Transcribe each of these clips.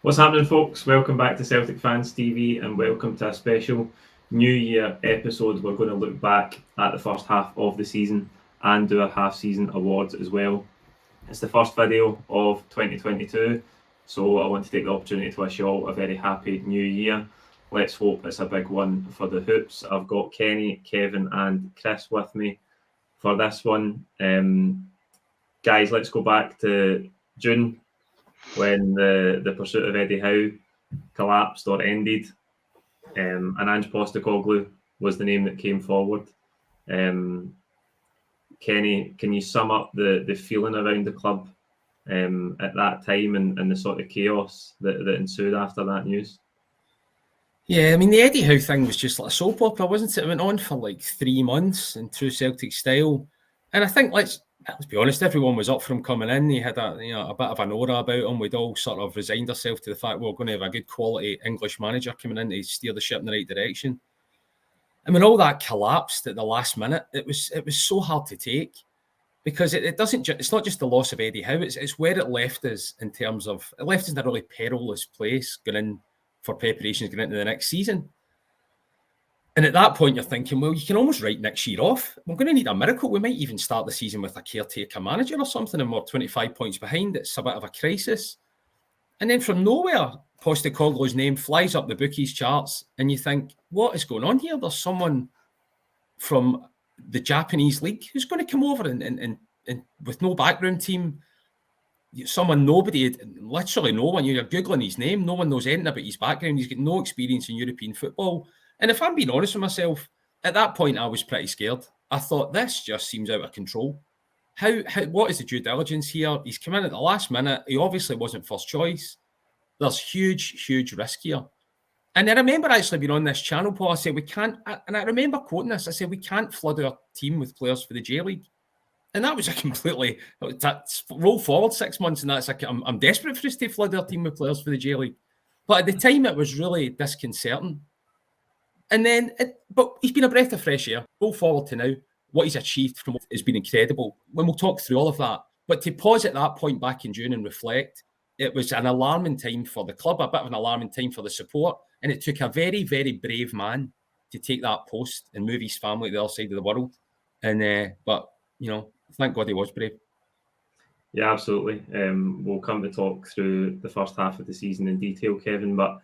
What's happening, folks? Welcome back to Celtic Fans TV and welcome to a special New Year episode. We're going to look back at the first half of the season and do our half-season awards as well. It's the first video of 2022, so I want to take the opportunity to wish you all a very happy New Year. Let's hope it's a big one for the Hoops. I've got Kenny, Kevin and Chris with me for this one. Guys, let's go back to June, when the pursuit of Eddie Howe collapsed or ended, and Ange Postecoglou was the name that came forward. Kenny, can you sum up the feeling around the club at that time and the sort of chaos that ensued after that news? Yeah, I mean, the Eddie Howe thing was just like a soap opera, wasn't it? It went on for like 3 months in true Celtic style. And I think, let's be honest, everyone was up for him coming in. He had a bit of an aura about him. We'd all sort of resigned ourselves to the fact we're going to have a good quality English manager coming in to steer the ship in the right direction. And when all that collapsed at the last minute, it was so hard to take, because it's not just the loss of Eddie Howe, it's where it left us in terms of, it left us in a really perilous place going in for preparations going into the next season. And at that point, you're thinking, well, you can almost write next year off. We're going to need a miracle. We might even start the season with a caretaker manager or something, and we're 25 points behind. It's a bit of a crisis. And then from nowhere, Postecoglou's name flies up the bookies charts, and you think, what is going on here? There's someone from the Japanese league who's going to come over and with no background team. Literally no one, you're Googling his name, no one knows anything about his background. He's got no experience in European football. And if I'm being honest with myself, at that point, I was pretty scared. I thought, this just seems out of control. What is the due diligence here? He's come in at the last minute. He obviously wasn't first choice. There's huge risk here. And I remember actually being on this channel, Paul, I said, and I remember quoting this, I said, we can't flood our team with players for the J League. And that was roll forward 6 months, and that's like, I'm desperate for us to flood our team with players for the J League. But at the time, it was really disconcerting. And then, but he's been a breath of fresh air. Roll forward to now, what he's achieved from has been incredible. When we'll talk through all of that. But to pause at that point back in June and reflect, it was an alarming time for the club, a bit of an alarming time for the support. And it took a very, very brave man to take that post and move his family to the other side of the world. And but thank God he was brave. Yeah, absolutely. We'll come to talk through the first half of the season in detail, Kevin. But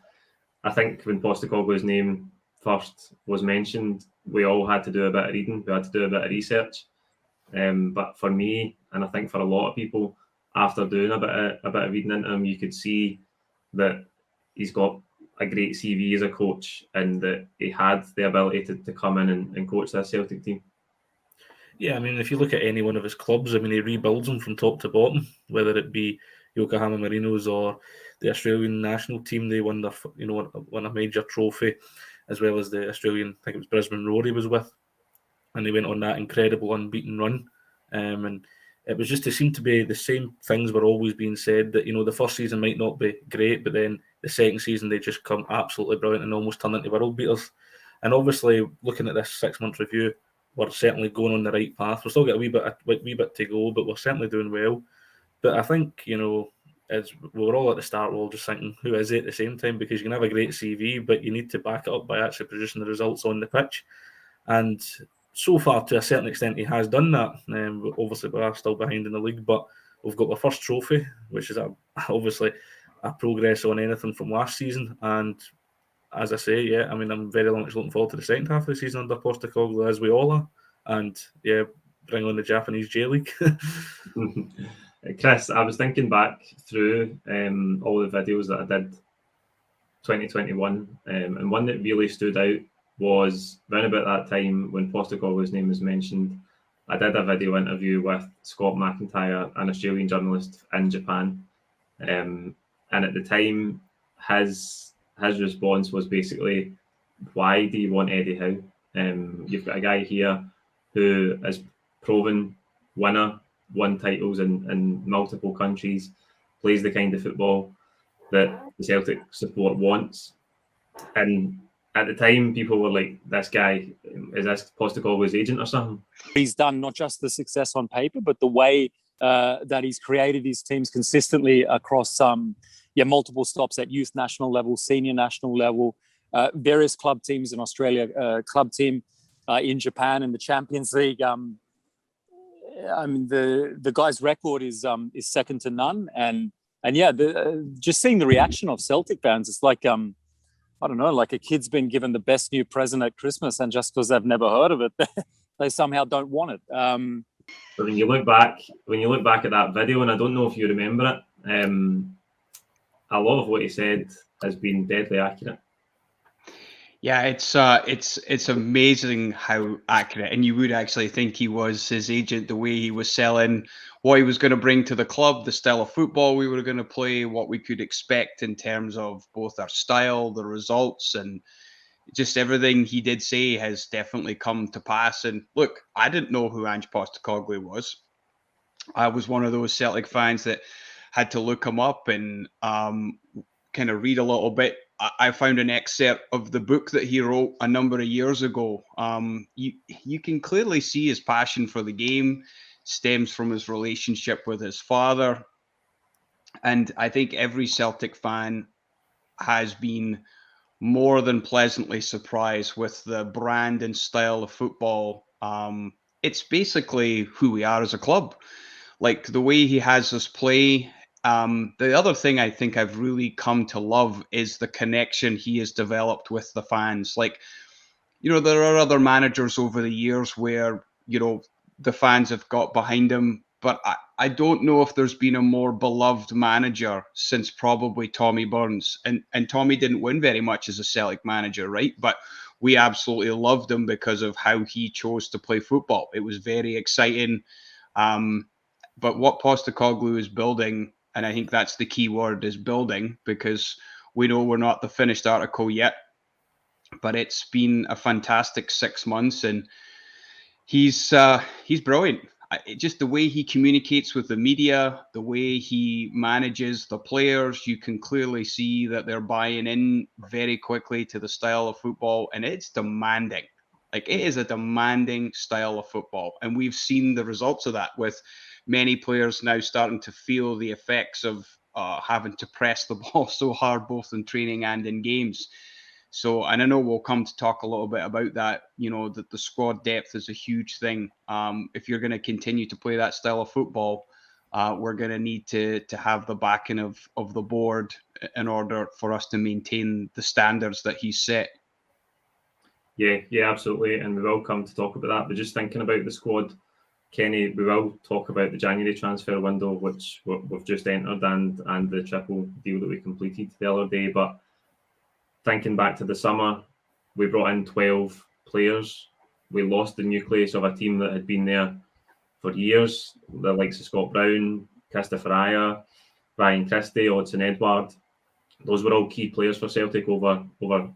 I think when Postecoglou's name first was mentioned, we all had to do a bit of reading. We had to do a bit of research. But for me, and I think for a lot of people, after doing a bit of reading into him, you could see that he's got a great CV as a coach, and that he had the ability to come in and coach this Celtic team. Yeah, I mean, if you look at any one of his clubs, I mean, he rebuilds them from top to bottom, whether it be Yokohama Marinos or the Australian national team. They won won a major trophy, as well as the Australian, I think it was Brisbane Roar he was with, and they went on that incredible unbeaten run. And it was just, it seemed to be the same things were always being said, that, the first season might not be great, but then the second season they just come absolutely brilliant and almost turn into world beaters. And obviously, looking at this 6-month review, we're certainly going on the right path. We've still got a wee bit to go, but we're certainly doing well. But I think, as we were all at the start, we were all just thinking, who is it at the same time? Because you can have a great CV, but you need to back it up by actually producing the results on the pitch. And so far, to a certain extent, he has done that. Obviously, we are still behind in the league, but we've got our first trophy, which is obviously a progress on anything from last season. And as I say, yeah, I mean, I'm very much looking forward to the second half of the season under Postecoglou, as we all are. And yeah, bring on the Japanese J League. Chris, I was thinking back through all the videos that I did 2021, and one that really stood out was around about that time when Postecoglou's name was mentioned. I did a video interview with Scott McIntyre, an Australian journalist in Japan, and at the time, his response was basically, why do you want Eddie Howe? You've got a guy here who is proven winner, won titles in multiple countries, plays the kind of football that the Celtic support wants. And at the time, people were like, this guy, is this Postecoglou's agent or something? He's done not just the success on paper, but the way that he's created his teams consistently across multiple stops at youth national level, senior national level, various club teams in Australia, club team in Japan in the Champions League. I mean, the guy's record is second to none, and yeah, just seeing the reaction of Celtic fans, it's like I don't know, like a kid's been given the best new present at Christmas, and just because they've never heard of it, they somehow don't want it. But when you look back at that video, and I don't know if you remember it, a lot of what he said has been deadly accurate. Yeah, it's amazing how accurate, and you would actually think he was his agent, the way he was selling what he was going to bring to the club, the style of football we were going to play, what we could expect in terms of both our style, the results, and just everything he did say has definitely come to pass. And look, I didn't know who Ange Postecoglou was. I was one of those Celtic fans that had to look him up and kind of read a little bit. I found an excerpt of the book that he wrote a number of years ago. You can clearly see his passion for the game stems from his relationship with his father. And I think every Celtic fan has been more than pleasantly surprised with the brand and style of football. It's basically who we are as a club. Like the way he has us play. The other thing I think I've really come to love is the connection he has developed with the fans. Like, there are other managers over the years where, the fans have got behind him, but I don't know if there's been a more beloved manager since probably Tommy Burns. And Tommy didn't win very much as a Celtic manager, right? But we absolutely loved him because of how he chose to play football. It was very exciting. But what Postecoglou is building, and I think that's the key word, is building, because we know we're not the finished article yet, but it's been a fantastic 6 months, and he's brilliant. Just the way he communicates with the media, the way he manages the players, you can clearly see that they're buying in very quickly to the style of football, and it's demanding. Like, it is a demanding style of football, and we've seen the results of that with many players now starting to feel the effects of having to press the ball so hard, both in training and in games. So, and I know we'll come to talk a little bit about that, that the squad depth is a huge thing. If you're going to continue to play that style of football, we're going to need to have the backing of the board in order for us to maintain the standards that he's set. Yeah, absolutely. And we will come to talk about that. But just thinking about the squad, Kenny, we will talk about the January transfer window, which we've just entered, and the triple deal that we completed the other day. But thinking back to the summer, we brought in 12 players. We lost the nucleus of a team that had been there for years, the likes of Scott Brown, Christopher Aya, Ryan Christie, Odsonne Edouard. Those were all key players for Celtic over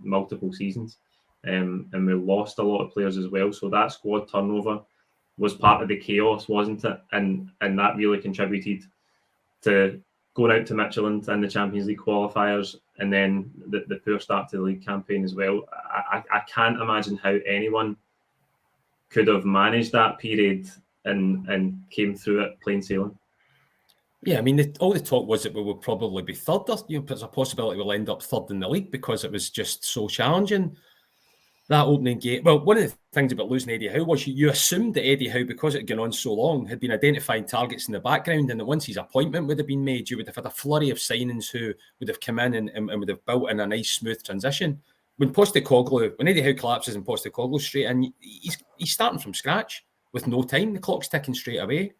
multiple seasons. And we lost a lot of players as well. So that squad turnover was part of the chaos, wasn't it? And that really contributed to going out to Midtjylland in the Champions League qualifiers, and then the poor start to the league campaign as well. I can't imagine how anyone could have managed that period and came through it plain sailing. Yeah, I mean, all the talk was that we would probably be third. There's a possibility we'll end up third in the league because it was just so challenging. That opening game. Well, one of the things about losing Eddie Howe was you assumed that Eddie Howe, because it had gone on so long, had been identifying targets in the background, and that once his appointment would have been made, you would have had a flurry of signings who would have come in and would have built in a nice, smooth transition. When Eddie Howe collapses and Postecoglou straight in, he's starting from scratch with no time. The clock's ticking straight away.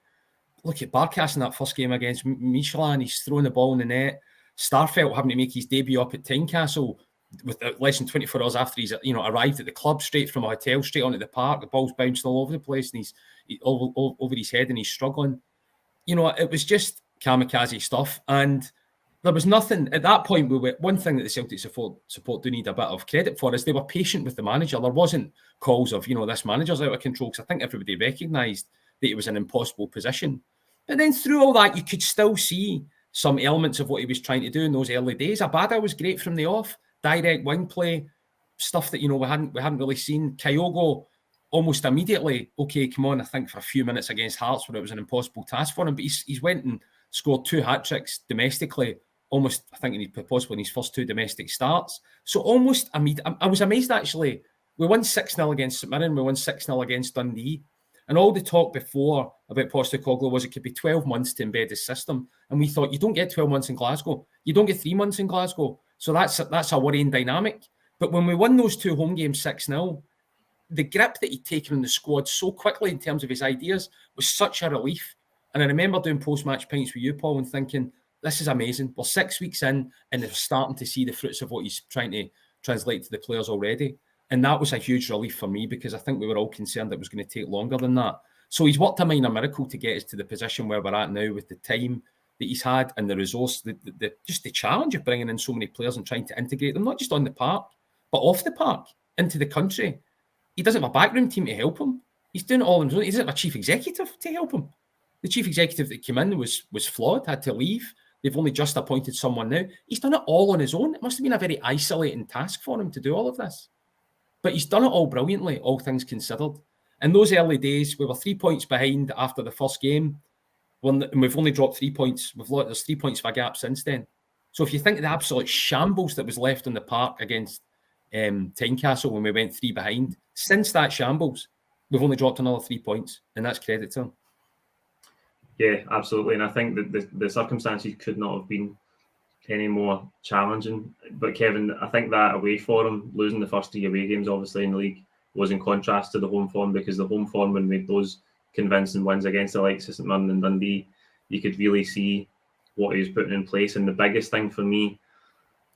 Look at Barkas in that first game against Michelin. He's throwing the ball in the net. Starfelt having to make his debut up at Tynecastle with less than 24 hours after he's arrived at the club, straight from a hotel, straight onto the park. The ball's bouncing all over the place, and he's over his head, and he's struggling. It was just kamikaze stuff, and there was nothing at that point. One thing that the Celtic support do need a bit of credit for is they were patient with the manager. There wasn't calls of this manager's out of control, because I think everybody recognised that it was an impossible position. But then through all that, you could still see some elements of what he was trying to do in those early days. Abada was great from the off. Direct wing play, stuff that we hadn't really seen. Kyogo almost immediately, okay, come on, I think for a few minutes against Hearts where it was an impossible task for him, but he's went and scored 2 hat-tricks domestically almost, I think, possibly in his first 2 domestic starts. So almost, I was amazed actually. We won 6-0 against St Mirren, we won 6-0 against Dundee. And all the talk before about Postecoglou was it could be 12 months to embed his system. And we thought, you don't get 12 months in Glasgow. You don't get 3 months in Glasgow. So that's a worrying dynamic. But when we won those 2 home games 6-0, the grip that he'd taken on the squad so quickly in terms of his ideas was such a relief. And I remember doing post-match pints with you, Paul, and thinking, this is amazing. We're 6 weeks in and they're starting to see the fruits of what he's trying to translate to the players already. And that was a huge relief for me because I think we were all concerned it was going to take longer than that. So he's worked a minor miracle to get us to the position where we're at now with the time that he's had and the resource, just the challenge of bringing in so many players and trying to integrate them, not just on the park, but off the park, into the country. He doesn't have a backroom team to help him. He's doing it all on his own. He doesn't have a chief executive to help him. The chief executive that came in was flawed, had to leave. They've only just appointed someone now. He's done it all on his own. It must have been a very isolating task for him to do all of this. But he's done it all brilliantly, all things considered. In those early days, we were 3 points behind after the first game, and we've only dropped 3 points. There's 3 points of a gap since then. So if you think of the absolute shambles that was left in the park against Tynecastle when we went 3 behind, since that shambles, we've only dropped another 3 points, and that's credit to him. Yeah, absolutely. And I think that the circumstances could not have been any more challenging. But Kevin, I think that away form, losing the first 3 away games, obviously in the league, was in contrast to the home form, because the home form, when we made those convincing wins against the likes of St Mirren and Dundee, you could really see what he was putting in place. And the biggest thing for me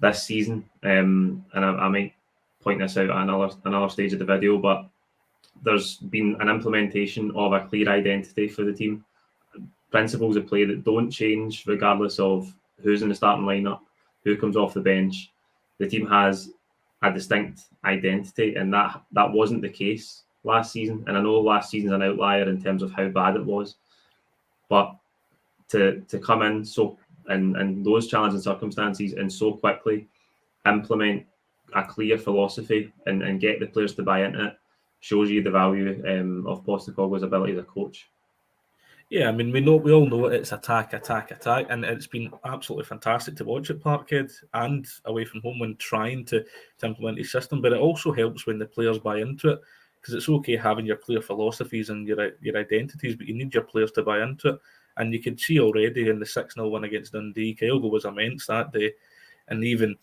this season, and I might point this out at another stage of the video, but there's been an implementation of a clear identity for the team. Principles of play that don't change regardless of who's in the starting lineup, who comes off the bench. The team has a distinct identity, and that wasn't the case last season. And I know last season's an outlier in terms of how bad it was, but to come in so and those challenging circumstances and so quickly implement a clear philosophy and get the players to buy into it shows you the value of Postecoglou's ability as a coach. Yeah, I mean, we all know it's attack, and it's been absolutely fantastic to watch at Parkhead and away from home when trying to implement his system. But it also helps when the players buy into it, because it's okay having your clear philosophies and your identities, but you need your players to buy into it. And you can see already in the 6-0 win against Dundee, Kyogo was immense that day, and even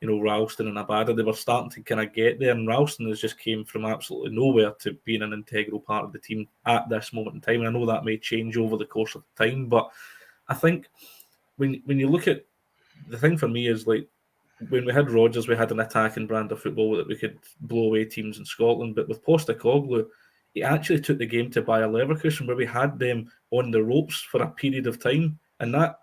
Ralston and Abada, they were starting to kind of get there, and Ralston has just came from absolutely nowhere to being an integral part of the team at this moment in time. And I know that may change over the course of time, but I think when you look at the thing for me is, like, when we had Rodgers, we had an attacking brand of football that we could blow away teams in Scotland, but with Postecoglou, he actually took the game to Bayer Leverkusen, where we had them on the ropes for a period of time, and that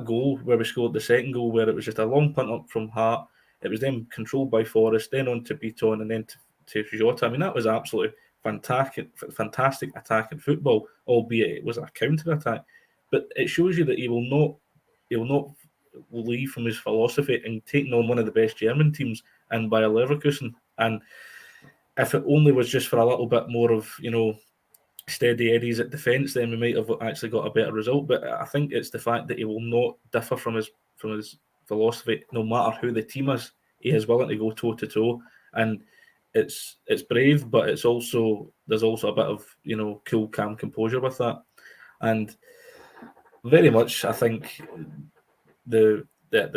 goal where we scored the second goal, where it was just a long punt up from Hart, it was then controlled by Forrest, then on to Beaton, and then to Jota. I mean, that was absolutely fantastic attacking football, albeit it was a counter attack. But it shows you that he will not leave from his philosophy and taking on one of the best German teams and Bayer Leverkusen. And if it only was just for a little bit more of steady eddies at defence, then we might have actually got a better result. But I think it's the fact that he will not differ from his philosophy, no matter who the team is. He is willing to go toe to toe, and it's brave, but there's also a bit of cool, calm composure with that, and very much I think the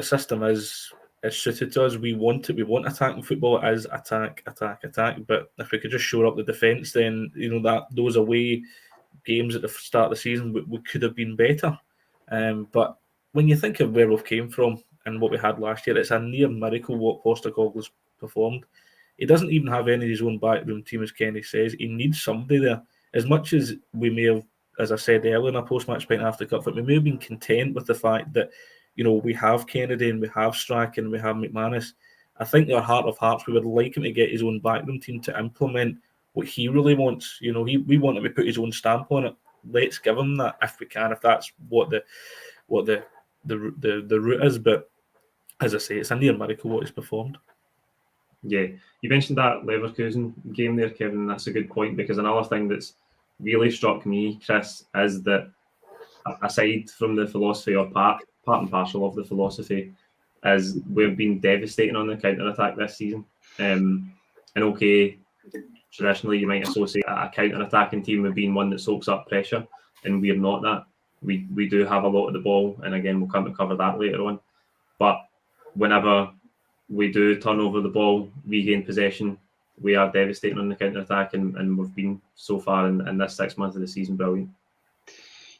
system is suited to us. We want it. We want attacking football. It is attack. But if we could just shore up the defence, then that those away games at the start of the season we could have been better. But when you think of where we've came from and what we had last year, it's a near miracle what Postecoglou's performed. He doesn't even have any of his own backroom team, as Kenny says. He needs somebody there. As much as we may have, as I said earlier in a post-match pint after Cup, we may have been content with the fact that we have Kennedy and we have Strachan and we have McManus. I think in our heart of hearts, we would like him to get his own backroom team to implement what he really wants. We want him to put his own stamp on it. Let's give him that if we can, if that's what the route is. But as I say, it's a near miracle what he's performed. Yeah, you mentioned that Leverkusen game there, Kevin, and that's a good point, because another thing that's really struck me, Chris, is that aside from the philosophy of Park, part and parcel of the philosophy is we've been devastating on the counter-attack this season. And okay, traditionally you might associate a counter-attacking team with being one that soaks up pressure, and we're not that. We do have a lot of the ball, and again, we'll come to cover that later on. But whenever we do turn over the ball, regain possession, we are devastating on the counter-attack, and we've been so far in this 6 months of the season brilliant.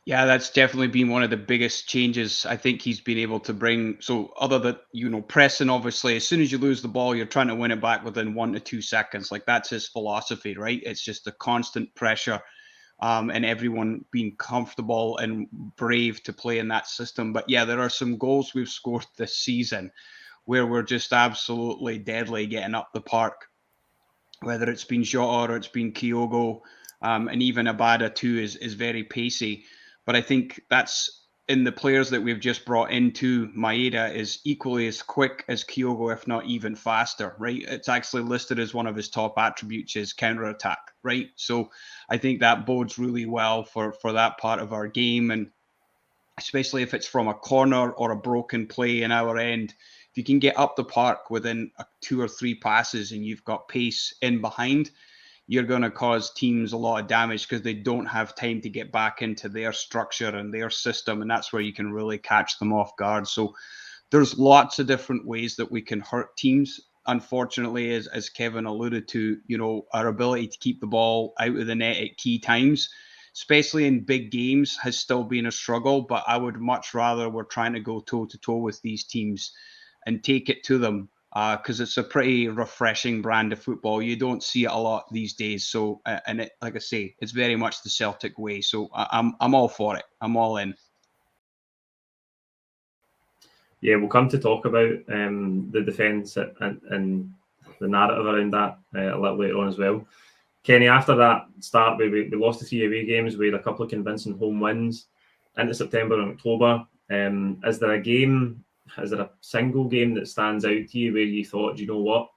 Yeah, that's definitely been one of the biggest changes I think he's been able to bring. So other than, pressing, obviously, as soon as you lose the ball, you're trying to win it back within 1 to 2 seconds. Like, that's his philosophy, right? It's just the constant pressure and everyone being comfortable and brave to play in that system. But yeah, there are some goals we've scored this season where we're just absolutely deadly getting up the park, whether it's been Jota or it's been Kyogo, and even Abada too is very pacey. But I think that's in the players that we've just brought into Maeda is equally as quick as Kyogo, if not even faster, right? It's actually listed as one of his top attributes is counter-attack, right? So I think that bodes really well for that part of our game, and especially if it's from a corner or a broken play in our end. If you can get up the park within 2 or 3 passes and you've got pace in behind, you're going to cause teams a lot of damage because they don't have time to get back into their structure and their system. And that's where you can really catch them off guard. So there's lots of different ways that we can hurt teams. Unfortunately, as Kevin alluded to, our ability to keep the ball out of the net at key times, especially in big games, has still been a struggle. But I would much rather we're trying to go toe-to-toe with these teams and take it to them, because it's a pretty refreshing brand of football. You don't see it a lot these days. So, and it, like I say, it's very much the Celtic way. So I'm all for it. I'm all in. Yeah, we'll come to talk about the defence and the narrative around that a little later on as well. Kenny, after that start, we lost the 3 away games. We had a couple of convincing home wins into September and October. Is there a single game that stands out to you where you thought, you know what,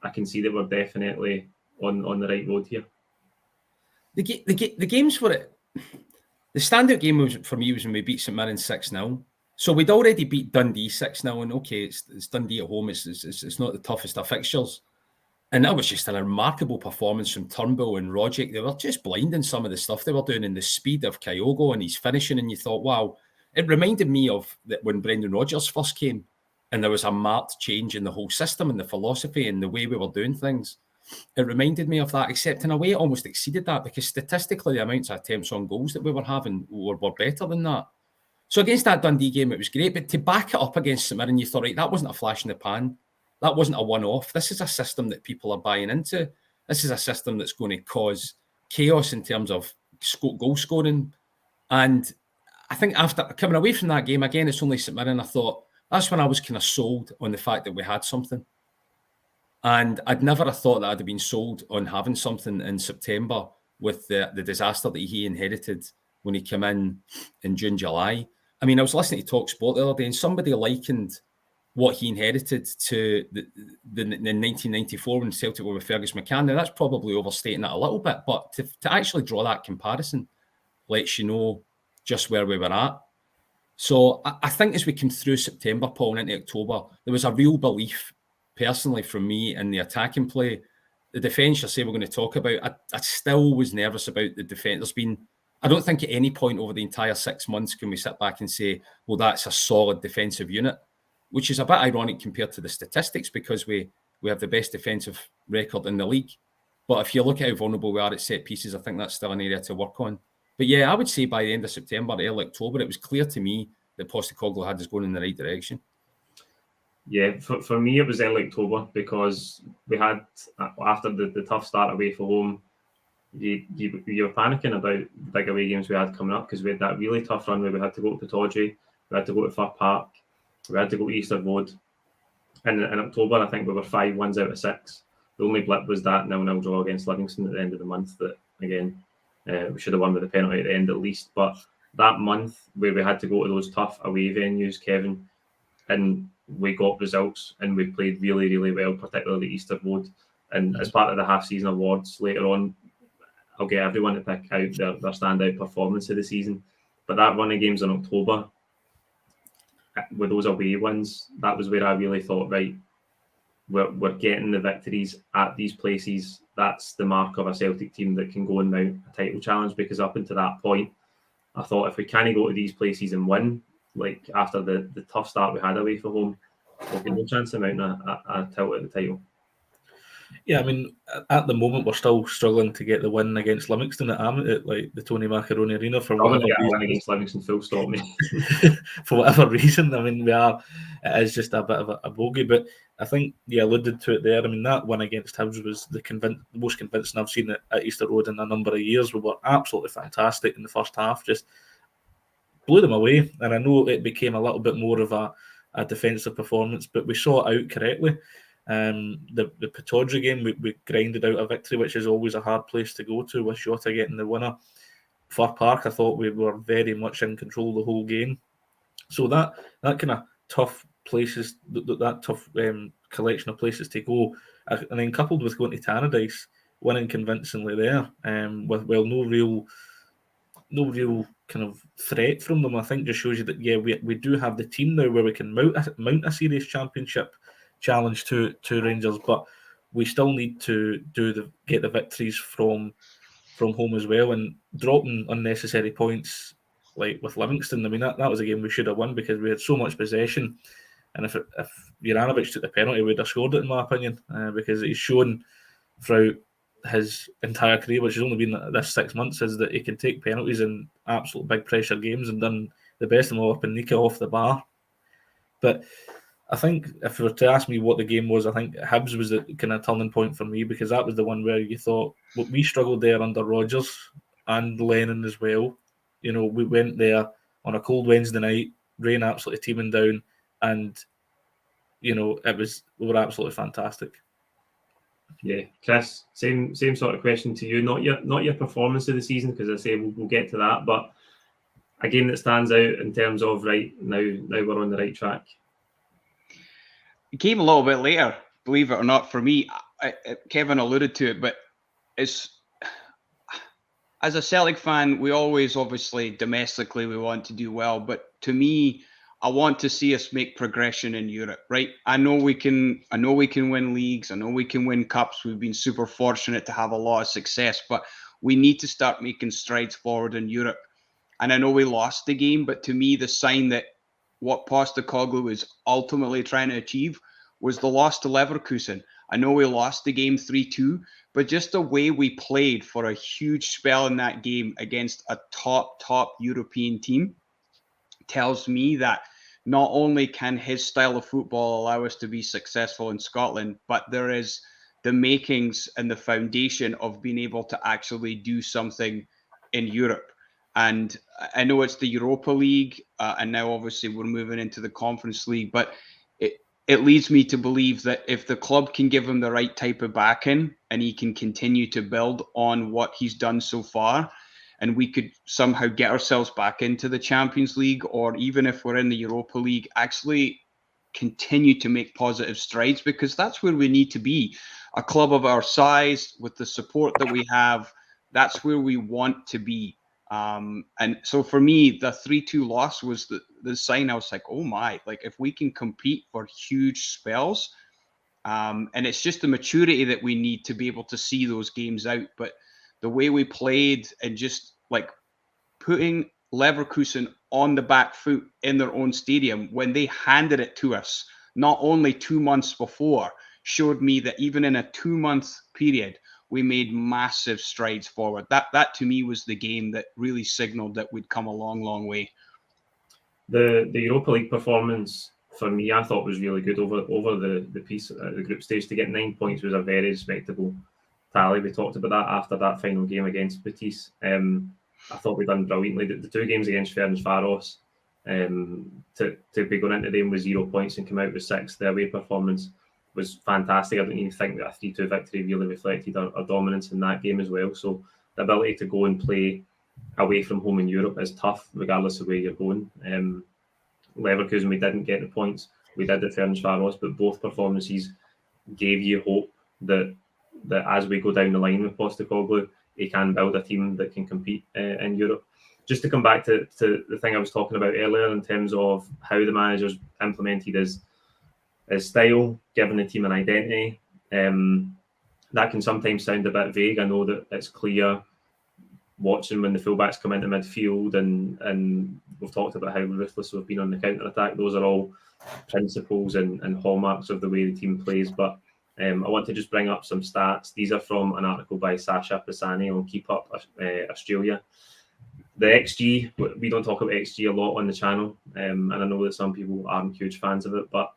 I can see that we're definitely on the right road here? The games for it, the standout game for me was when we beat St Mirren 6-0. So we'd already beat Dundee 6-0, and okay, it's Dundee at home. It's not the toughest of fixtures. And that was just a remarkable performance from Turnbull and Rogic. They were just blinding some of the stuff they were doing, and the speed of Kyogo and his finishing. And you thought, wow, it reminded me of when Brendan Rodgers first came, and there was a marked change in the whole system and the philosophy and the way we were doing things. It reminded me of that, except in a way it almost exceeded that, because statistically the amounts of attempts on goals that we were having were better than that. So against that Dundee game, it was great. But to back it up against St Mirren, you thought, right, that wasn't a flash in the pan. That wasn't a one-off. This is a system that people are buying into. This is a system that's going to cause chaos in terms of goal scoring. And I think after coming away from that game, again, it's only St Mirren, I thought, that's when I was kind of sold on the fact that we had something. And I'd never have thought that I'd have been sold on having something in September with the disaster that he inherited when he came in June, July. I mean, I was listening to TalkSport the other day, and somebody likened what he inherited to the 1994 when Celtic were with Fergus McCann. Now, that's probably overstating it a little bit, but to actually draw that comparison lets you know just where we were at. So I think as we came through September, Paul, and into October, there was a real belief, personally, from me in the attacking play. The defence, I say we're going to talk about, I still was nervous about the defence. I don't think at any point over the entire 6 months can we sit back and say, well, that's a solid defensive unit, which is a bit ironic compared to the statistics, because we have the best defensive record in the league. But if you look at how vulnerable we are at set pieces, I think that's still an area to work on. But yeah, I would say by the end of September, early October, it was clear to me that Postecoglou had us going in the right direction. Yeah, for me, it was early October, because we had, after the tough start away from home, you were panicking about the big away games we had coming up, because we had that really tough run where we had to go to Pittodrie, we had to go to Fir Park, we had to go to Easter Road. And in October, I think we were 5 wins out of 6. The only blip was that 0-0 draw against Livingston at the end of the month that, again, we should have won with a penalty at the end at least. But that month where we had to go to those tough away venues, Kevin, and we got results and we played really, really well, particularly Easter Road. And as part of the half-season awards later on, I'll get everyone to pick out their standout performance of the season. But that run of games in October, with those away wins, that was where I really thought, right, we're getting the victories at these places. That's the mark of a Celtic team that can go and mount a title challenge, because up until that point, I thought if we can't go to these places and win, like after the tough start we had away from home, we've got no chance of mounting a tilt at the title. Yeah, I mean, at the moment we're still struggling to get the win against Livingston at like the Tony Macaroni Arena for whatever reason. Against Livingston, full stop, me. For whatever reason, I mean, it is just a bit of a bogey. But I think you alluded to it there. I mean, that win against Hibs was the most convincing I've seen at Easter Road in a number of years. We were absolutely fantastic in the first half, just blew them away. And I know it became a little bit more of a defensive performance, but we saw it out correctly. The Pittodrie game, we grinded out a victory, which is always a hard place to go to, with Jota getting the winner. Fir Park, I thought we were very much in control the whole game. So that kind of tough places, that tough collection of places to go, and then coupled with going to Tannadice, winning convincingly there, with no real kind of threat from them, I think just shows you that we do have the team now where we can mount a serious championship challenge to Rangers, but we still need to get the victories from home as well, and dropping unnecessary points like with Livingston. I mean, that was a game we should have won because we had so much possession, and if Juranovic took the penalty, we'd have scored it, in my opinion, because he's shown throughout his entire career, which has only been this 6 months, is that he can take penalties in absolute big pressure games and done the best of them all up and Nika off the bar. But I think if you were to ask me what the game was, I think Hibs was the kind of turning point for me, because that was the one where you thought, well, we struggled there under Rodgers and Lennon as well. You know, we went there on a cold Wednesday night, rain absolutely teeming down, and you know, we were absolutely fantastic. Yeah, Chris, same sort of question to you. Not your performance of the season, because I say we'll get to that, but a game that stands out in terms of right now we're on the right track. It came a little bit later, believe it or not, for me. Kevin alluded to it, but it's, as a Celtic fan, we always, obviously, domestically, we want to do well. But to me, I want to see us make progression in Europe, right? I know we can win leagues. I know we can win cups. We've been super fortunate to have a lot of success, but we need to start making strides forward in Europe. And I know we lost the game, but to me, the sign that what Postecoglou was ultimately trying to achieve was the loss to Leverkusen. I know we lost the game 3-2, but just the way we played for a huge spell in that game against a top European team tells me that not only can his style of football allow us to be successful in Scotland, but there is the makings and the foundation of being able to actually do something in Europe. And I know it's the Europa League, and now obviously we're moving into the Conference League, but it leads me to believe that if the club can give him the right type of backing and he can continue to build on what he's done so far, and we could somehow get ourselves back into the Champions League, or even if we're in the Europa League, actually continue to make positive strides, because that's where we need to be. A club of our size, with the support that we have, that's where we want to be. And so for me, the 3-2 loss was the sign. I was like, oh my, like if we can compete for huge spells, and it's just the maturity that we need to be able to see those games out. But the way we played and just like putting Leverkusen on the back foot in their own stadium when they handed it to us, not only 2 months before, showed me that even in a 2-month period, we made massive strides forward. That to me was the game that really signaled that we'd come a long way. The Europa League performance for me, I thought was really good over the piece at the group stage. To get 9 points was a very respectable tally. We talked about that after that final game against Betis. I thought we'd done brilliantly. The 2 games against Ferencváros, to be going into them with 0 points and come out with 6, the away performance was fantastic. I don't even think that a 3-2 victory really reflected our dominance in that game as well. So the ability to go and play away from home in Europe is tough, regardless of where you're going. Leverkusen, we didn't get the points. We did at Ferencváros, but both performances gave you hope that as we go down the line with Postecoglou, he can build a team that can compete in Europe. just to come back to the thing I was talking about earlier in terms of how the manager's implemented his style, giving the team an identity, that can sometimes sound a bit vague. I know that it's clear watching when the fullbacks come into midfield, and we've talked about how ruthless we've been on the counter-attack. Those are all principles and hallmarks of the way the team plays. But I want to just bring up some stats. These are from an article by Sasha Pisani on Keep Up Australia. The XG, we don't talk about XG a lot on the channel, and I know that some people aren't huge fans of it, but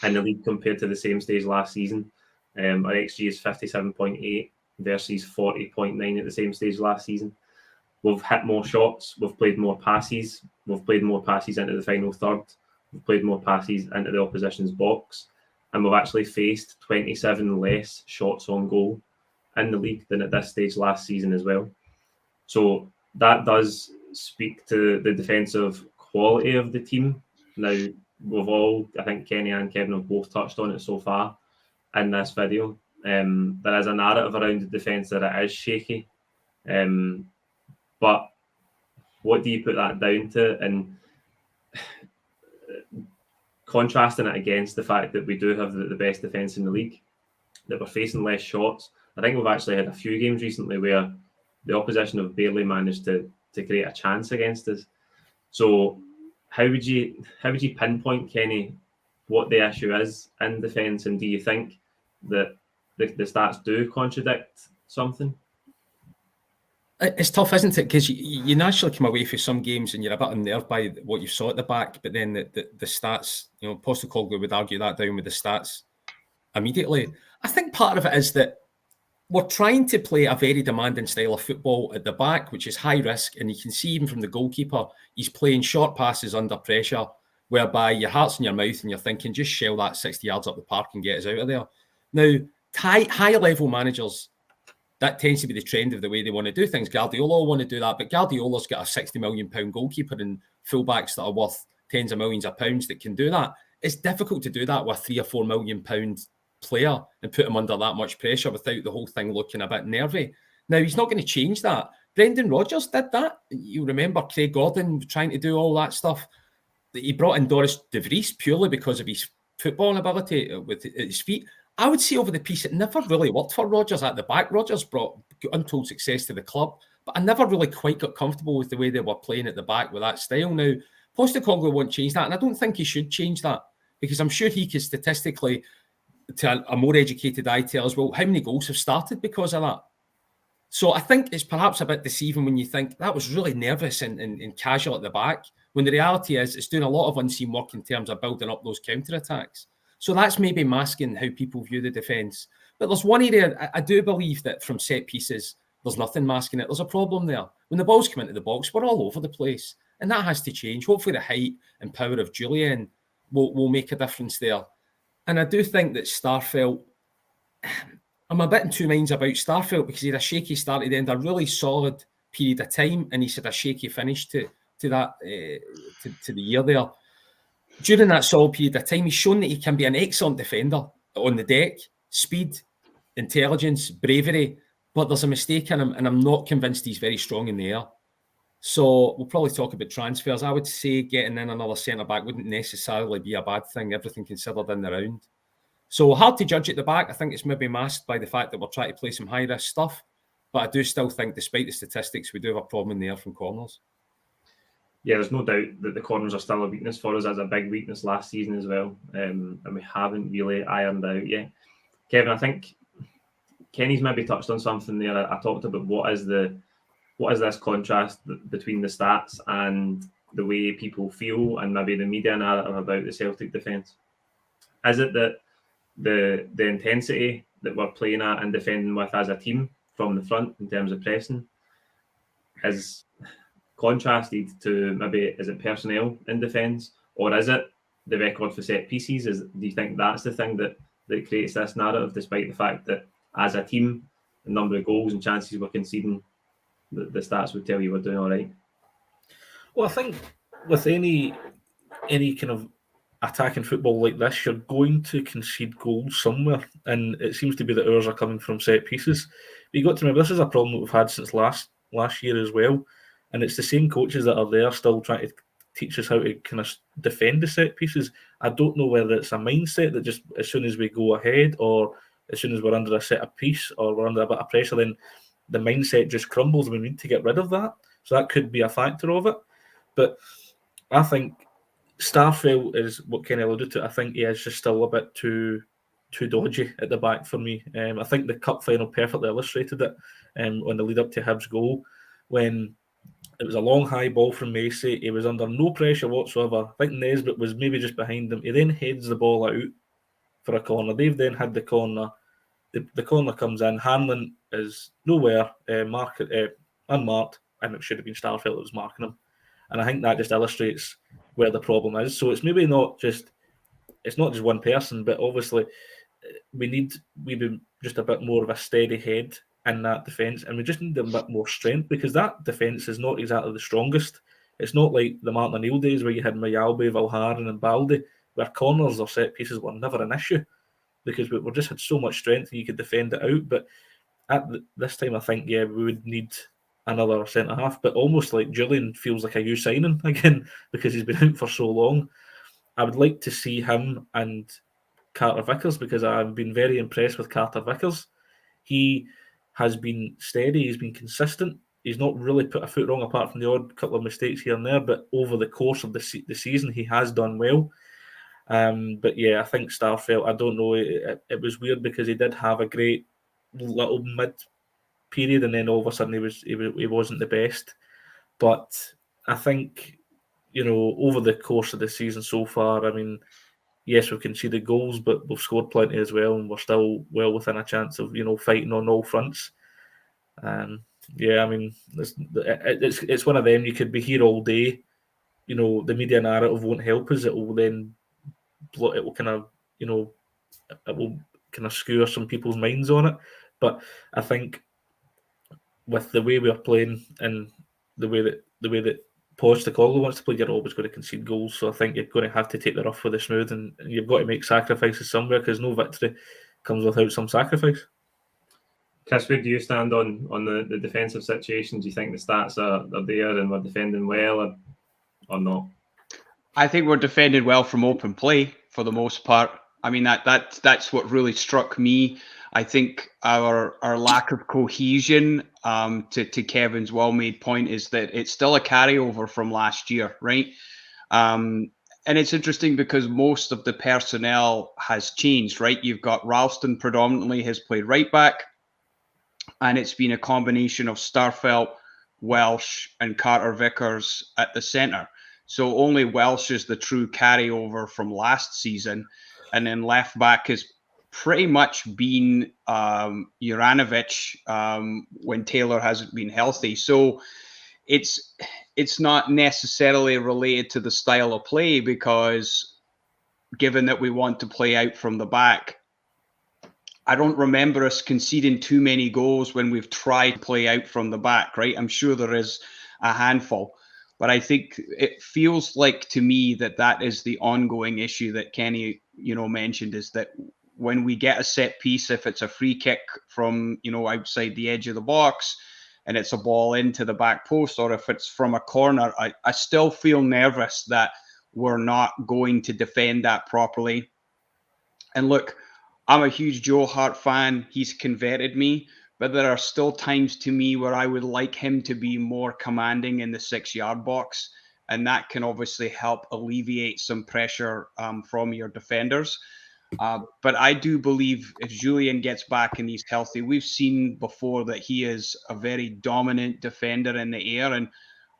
in the league compared to the same stage last season, our XG is 57.8 versus 40.9 at the same stage last season. We've hit more shots, we've played more passes, we've played more passes into the final third, we've played more passes into the opposition's box, and we've actually faced 27 less shots on goal in the league than at this stage last season as well. So that does speak to the defensive quality of the team. Now, we've all, I think Kenny and Kevin have both touched on it so far in this video. There is a narrative around the defence that it is shaky. But what do you put that down to? And contrasting it against the fact that we do have the best defence in the league, that we're facing less shots. I think we've actually had a few games recently where the opposition have barely managed to create a chance against us. So how would you pinpoint, Kenny, what the issue is in defence, and do you think that the stats do contradict something? It's tough, isn't it? Because you naturally come away from some games and you're a bit unnerved by what you saw at the back, but then the stats, Postecoglou would argue that down with the stats immediately. I think part of it is that we're trying to play a very demanding style of football at the back, which is high risk, and you can see even from the goalkeeper, he's playing short passes under pressure, whereby your heart's in your mouth and you're thinking, just shell that 60 yards up the park and get us out of there. Now, higher level managers, that tends to be the trend of the way they want to do things. Guardiola will want to do that, but Guardiola's got a £60 million goalkeeper and fullbacks that are worth tens of millions of pounds that can do that. It's difficult to do that with £3 or £4 million player and put him under that much pressure without the whole thing looking a bit nervy. Now, he's not going to change that. Brendan Rodgers did that. You remember Craig Gordon trying to do all that stuff. He brought in Doris de Vries purely because of his footballing ability with his feet. I would say over the piece, it never really worked for Rodgers at the back. Rodgers brought untold success to the club, but I never really quite got comfortable with the way they were playing at the back with that style. Now, Postecoglou won't change that, and I don't think he should change that, because I'm sure he could statistically, to a more educated eye, tell us, well, how many goals have started because of that? So I think it's perhaps a bit deceiving when you think that was really nervous and casual at the back, when the reality is it's doing a lot of unseen work in terms of building up those counter-attacks. So that's maybe masking how people view the defence. But there's one area I do believe that from set pieces, there's nothing masking it. There's a problem there. When the balls come into the box, we're all over the place. And that has to change. Hopefully the height and power of Julian will make a difference there. And I do think that Starfelt, I'm a bit in two minds about Starfelt, because he had a shaky start at the end, a really solid period of time, and he's had a shaky finish to the year there. During that solid period of time, he's shown that he can be an excellent defender on the deck, speed, intelligence, bravery, but there's a mistake in him, and I'm not convinced he's very strong in the air. So we'll probably talk about transfers. I would say getting in another centre-back wouldn't necessarily be a bad thing, everything considered in the round. So hard to judge at the back. I think it's maybe masked by the fact that we're trying to play some high-risk stuff, but I do still think, despite the statistics, we do have a problem in the air from corners. Yeah, there's no doubt that the corners are still a weakness for us. As a big weakness last season as well, and we haven't really ironed out yet. Kevin, I think Kenny's maybe touched on something there. I talked about what is this contrast between the stats and the way people feel, and maybe the media narrative about the Celtic defence. Is it that the intensity that we're playing at and defending with as a team from the front in terms of pressing is contrasted to, maybe, is it personnel in defence, or is it the record for set pieces? Do you think that's the thing that creates this narrative, despite the fact that as a team, the number of goals and chances we're conceding, the stats would tell you we're doing all right? Well, I think with any kind of attacking football like this, you're going to concede goals somewhere, and it seems to be that ours are coming from set pieces. But you've got to remember, this is a problem that we've had since last year as well. and it's the same coaches that are there still trying to teach us how to kind of defend the set pieces. I don't know whether it's a mindset that just as soon as we go ahead, or as soon as we're under a set of piece, or we're under a bit of pressure, then the mindset just crumbles. We need to get rid of that. So that could be a factor of it. But I think Starfelt is what Kenny alluded to. I think he is just still a bit too dodgy at the back for me. I think the cup final perfectly illustrated it on the lead up to Hibs' goal, when it was a long high ball from Macy. He was under no pressure whatsoever. I think Nesbitt was maybe just behind him. He then heads the ball out for a corner. They've then had the corner. The corner comes in. Hanlon is nowhere, unmarked, and it should have been Starfelt that was marking him. And I think that just illustrates where the problem is. So it's maybe not just one person, but obviously we need just a bit more of a steady head in that defence, and we just need a bit more strength, because that defence is not exactly the strongest. It's not like the Martin O'Neill days where you had Mayalbe, Valharan and Baldi, where corners or set pieces were never an issue, because we just had so much strength and you could defend it out. But at this time, I think, we would need another centre-half, but almost like Julian feels like a new signing again, because he's been out for so long. I would like to see him and Carter Vickers, because I've been very impressed with Carter Vickers. He has been steady, he's been consistent, he's not really put a foot wrong apart from the odd couple of mistakes here and there, but over the course of the season he has done well. But I think Starfelt, I don't know, it was weird because he did have a great little mid period, and then all of a sudden he wasn't the best. But I think, over the course of the season so far, I mean, yes, we can see the goals, but we've scored plenty as well, and we're still well within a chance of fighting on all fronts. I mean, it's one of them. You could be here all day. The media narrative won't help us. It will kind of skewer some people's minds on it. But I think with the way we are playing and the way that Postecoglou wants to play, you're always going to concede goals. So I think you're going to have to take the rough with the smooth, and you've got to make sacrifices somewhere, because no victory comes without some sacrifice. Chris, where do you stand on the defensive situation? Do you think the stats are there and we're defending well, or not? I think we're defended well from open play for the most part. I mean, that's what really struck me. I think our lack of cohesion, to Kevin's well-made point, is that it's still a carryover from last year, right? And it's interesting because most of the personnel has changed, right? You've got Ralston predominantly has played right back, and it's been a combination of Starfelt, Welsh, and Carter Vickers at the centre. So only Welsh is the true carryover from last season, and then left back has pretty much been Juranovic when Taylor hasn't been healthy. So it's not necessarily related to the style of play, because given that we want to play out from the back, I don't remember us conceding too many goals when we've tried to play out from the back, right? I'm sure there is a handful. But I think it feels like to me that is the ongoing issue that Kenny, mentioned, is that when we get a set piece, if it's a free kick from, outside the edge of the box and it's a ball into the back post, or if it's from a corner, I still feel nervous that we're not going to defend that properly. And look, I'm a huge Joe Hart fan. He's converted me. But there are still times to me where I would like him to be more commanding in the 6-yard box. And that can obviously help alleviate some pressure from your defenders. But I do believe if Julian gets back and he's healthy, we've seen before that he is a very dominant defender in the air. And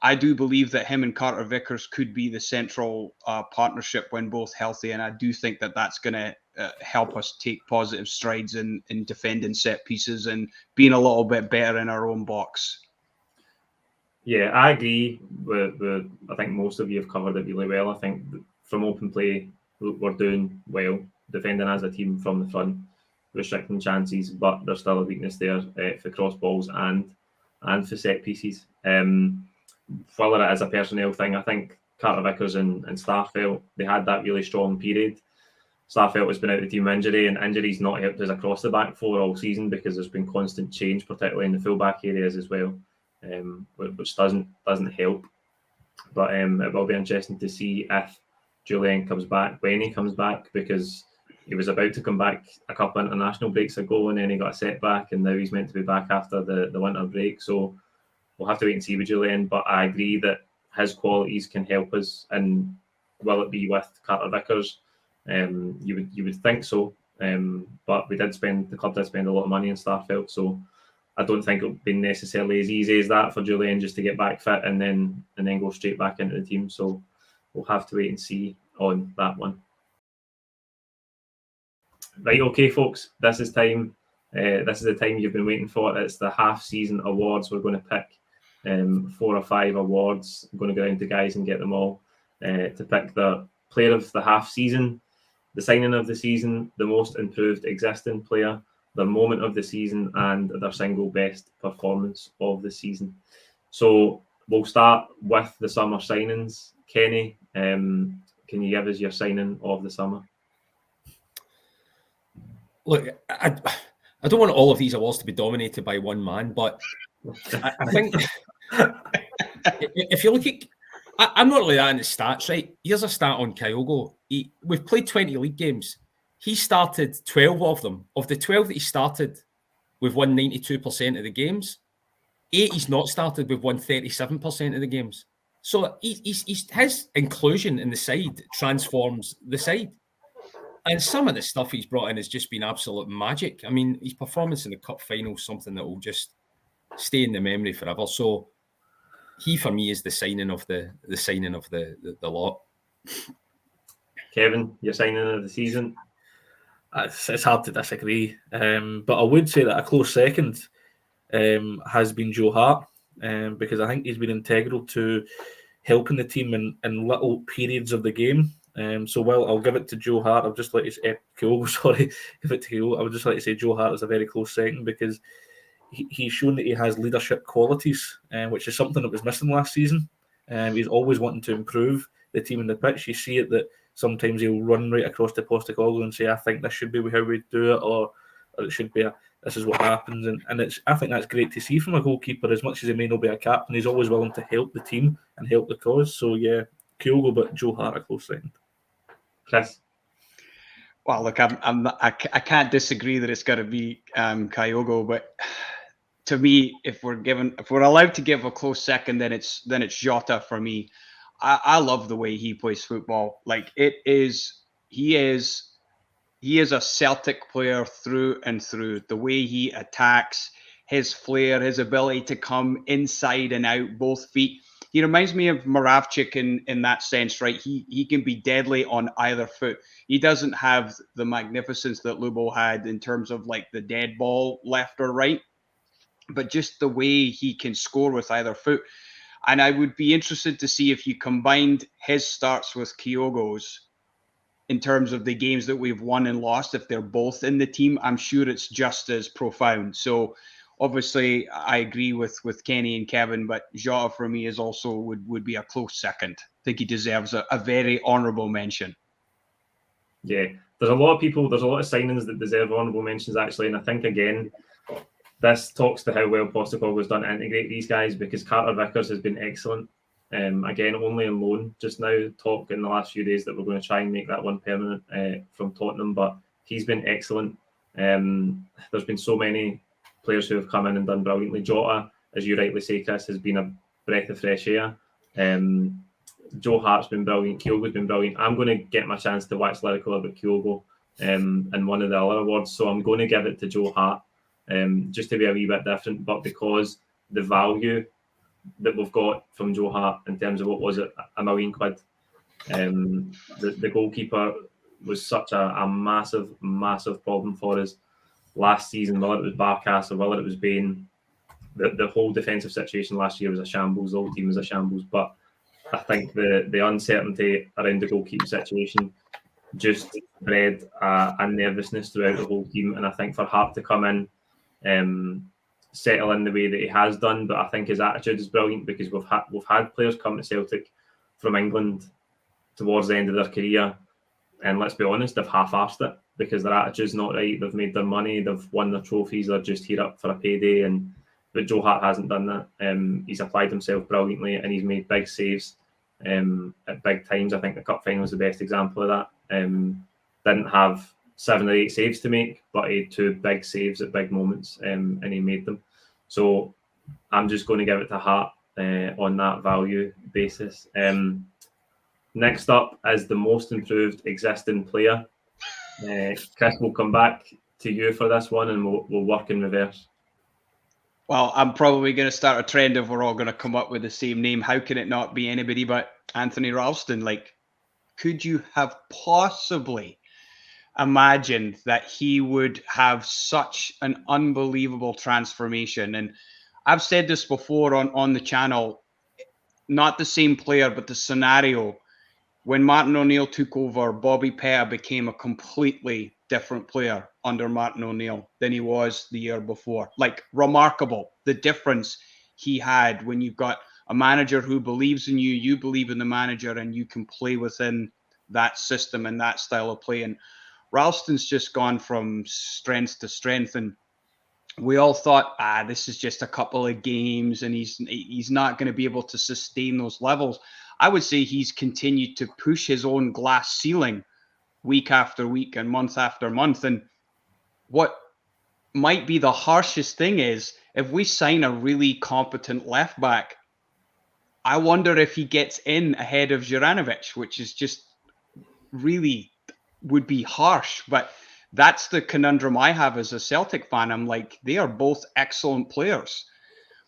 I do believe that him and Carter Vickers could be the central partnership when both healthy. And I do think that that's going to help us take positive strides in defending set pieces and being a little bit better in our own box. Yeah, I agree with I think most of you have covered it really well. I think from open play, we're doing well, defending as a team from the front, restricting chances, but there's still a weakness there for cross balls and for set pieces. Whether it is a personnel thing, I think Carter Vickers and Starfelt, they had that really strong period. Starfelt has been out of the team injury, and injuries not helped us across the back four all season, because there's been constant change, particularly in the full-back areas as well. which doesn't help. But it will be interesting to see if Julian comes back, when he comes back, because he was about to come back a couple of international breaks ago, and then he got a setback, and now he's meant to be back after the winter break. So we'll have to wait and see with Julian. But I agree that his qualities can help us, and will it be with Carter Vickers? You would think so. But the club did spend a lot of money in Starfelt, so I don't think it'll be necessarily as easy as that for Julian just to get back fit and then go straight back into the team. So we'll have to wait and see on that one. Right, okay, folks, this is time. This is the time you've been waiting for. It's the half-season awards. We're going to pick 4 or 5 awards. I'm going to go down to guys and get them all to pick the player of the half-season, the signing of the season, the most improved existing player, the moment of the season, and their single best performance of the season. So we'll start with the summer signings. Kenny, can you give us your signing of the summer? Look, I don't want all of these awards to be dominated by one man, but I think if you look at, I'm not really that into stats, right? Here's a stat on Kyogo. We've played 20 league games. He started 12 of them. Of the 12 that he started, we've won 92% of the games. 8 he's not started, we've won 37% of the games. So his inclusion in the side transforms the side. And some of the stuff he's brought in has just been absolute magic. I mean, his performance in the cup final is something that will just stay in the memory forever. So he, for me, is the signing of the lot. Kevin, your signing of the season? It's hard to disagree, but I would say that a close second has been Joe Hart, because I think he's been integral to helping the team in little periods of the game. So while I'll give it to Joe Hart, I'll just like to say Kyogo, sorry, give it to Kyogo. I would just like to say Joe Hart is a very close second, because he's shown that he has leadership qualities, which is something that was missing last season. He's always wanting to improve the team in the pitch. You see it that sometimes he'll run right across to Postecoglou and say, I think this should be how we do it, or it should be this is what happens. And I think that's great to see from a goalkeeper. As much as he may not be a captain, he's always willing to help the team and help the cause. So yeah, Kyogo, but Joe Hart a close second. Chris? Well, look, I can't disagree that it's got to be Kyogo, but to me, if we're allowed to give a close second, then it's Jota for me. I love the way he plays football. Like he is a Celtic player through and through. The way he attacks, his flair, his ability to come inside and out, both feet. He reminds me of Moravcik in that sense, right? He can be deadly on either foot. He doesn't have the magnificence that Lubo had in terms of like the dead ball left or right, but just the way he can score with either foot. And I would be interested to see if you combined his starts with Kyogo's in terms of the games that we've won and lost. If they're both in the team, I'm sure it's just as profound. So obviously, I agree with Kenny and Kevin, but Jota for me is also would be a close second. I think he deserves a very honourable mention. Yeah, there's a lot of signings that deserve honourable mentions, actually. And I think, again, this talks to how well Postecoglou has done to integrate these guys, because Carter Vickers has been excellent. Again, only on loan just now. Talk in the last few days that we're going to try and make that one permanent from Tottenham, but he's been excellent. There's been so many players who have come in and done brilliantly. Jota, as you rightly say, Chris, has been a breath of fresh air. Joe Hart's been brilliant. Kyogo's been brilliant. I'm going to get my chance to wax lyrical about Kyogo in one of the other awards, so I'm going to give it to Joe Hart, just to be a wee bit different, but because the value that we've got from Joe Hart in terms of what was it, £1 million. The goalkeeper was such a massive problem for us last season, whether it was Barkas or whether it was Bain. The whole defensive situation last year was a shambles. The whole team was a shambles. But I think the uncertainty around the goalkeeping situation just bred a nervousness throughout the whole team. And I think for Hart to come in, settle in the way that he has done, but I think his attitude is brilliant, because we've had players come to Celtic from England towards the end of their career, and let's be honest, they've half-arsed it because their attitude's not right. They've made their money, they've won their trophies, they're just here up for a payday, and but Joe Hart hasn't done that. He's applied himself brilliantly, and he's made big saves at big times. I think the cup final was the best example of that. Didn't have 7 or 8 saves to make, but he had 2 big saves at big moments, and he made them. So I'm just going to give it to Hart on that value basis. Next up is the most improved existing player. Chris, we'll come back to you for this one, and we'll work in reverse. Well, I'm probably going to start a trend if we're all going to come up with the same name. How can it not be anybody but Anthony Ralston? Like, could you have possibly imagined that he would have such an unbelievable transformation? And I've said this before on the channel, not the same player, but the scenario. When Martin O'Neill took over, Bobby Petta became a completely different player under Martin O'Neill than he was the year before. Like, remarkable, the difference he had when you've got a manager who believes in you, you believe in the manager, and you can play within that system and that style of play. And Ralston's just gone from strength to strength. And we all thought, this is just a couple of games and he's not going to be able to sustain those levels. I would say he's continued to push his own glass ceiling week after week and month after month. And what might be the harshest thing is, if we sign a really competent left back, I wonder if he gets in ahead of Juranovic, which is just really would be harsh. But that's the conundrum I have as a Celtic fan. I'm like, they are both excellent players.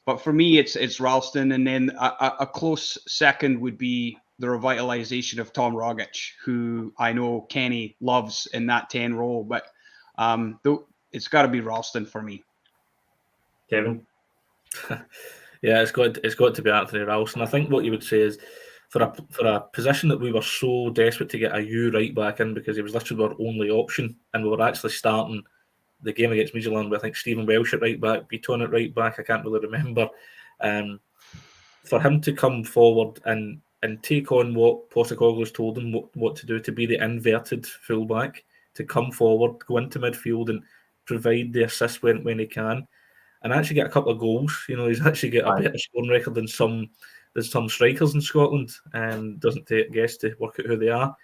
But for me, it's Ralston, and then a close second would be the revitalization of Tom Rogic, who I know Kenny loves in that 10 role. But it's got to be Ralston for me. Kevin? Yeah, it's got to be Anthony Ralston. I think what you would say is, for a position that we were so desperate to get a U right back in, because he was literally our only option, and we were actually starting the game against Midtjylland with, I think, Stephen Welsh at right back, Beaton at right back, I can't really remember. For him to come forward and take on what Postecoglou's told him what to do, to be the inverted fullback, to come forward, go into midfield and provide the assist when he can, and actually get a couple of goals. You know, he's actually got a better scoring record than some strikers in Scotland, and doesn't take guess to work out who they are.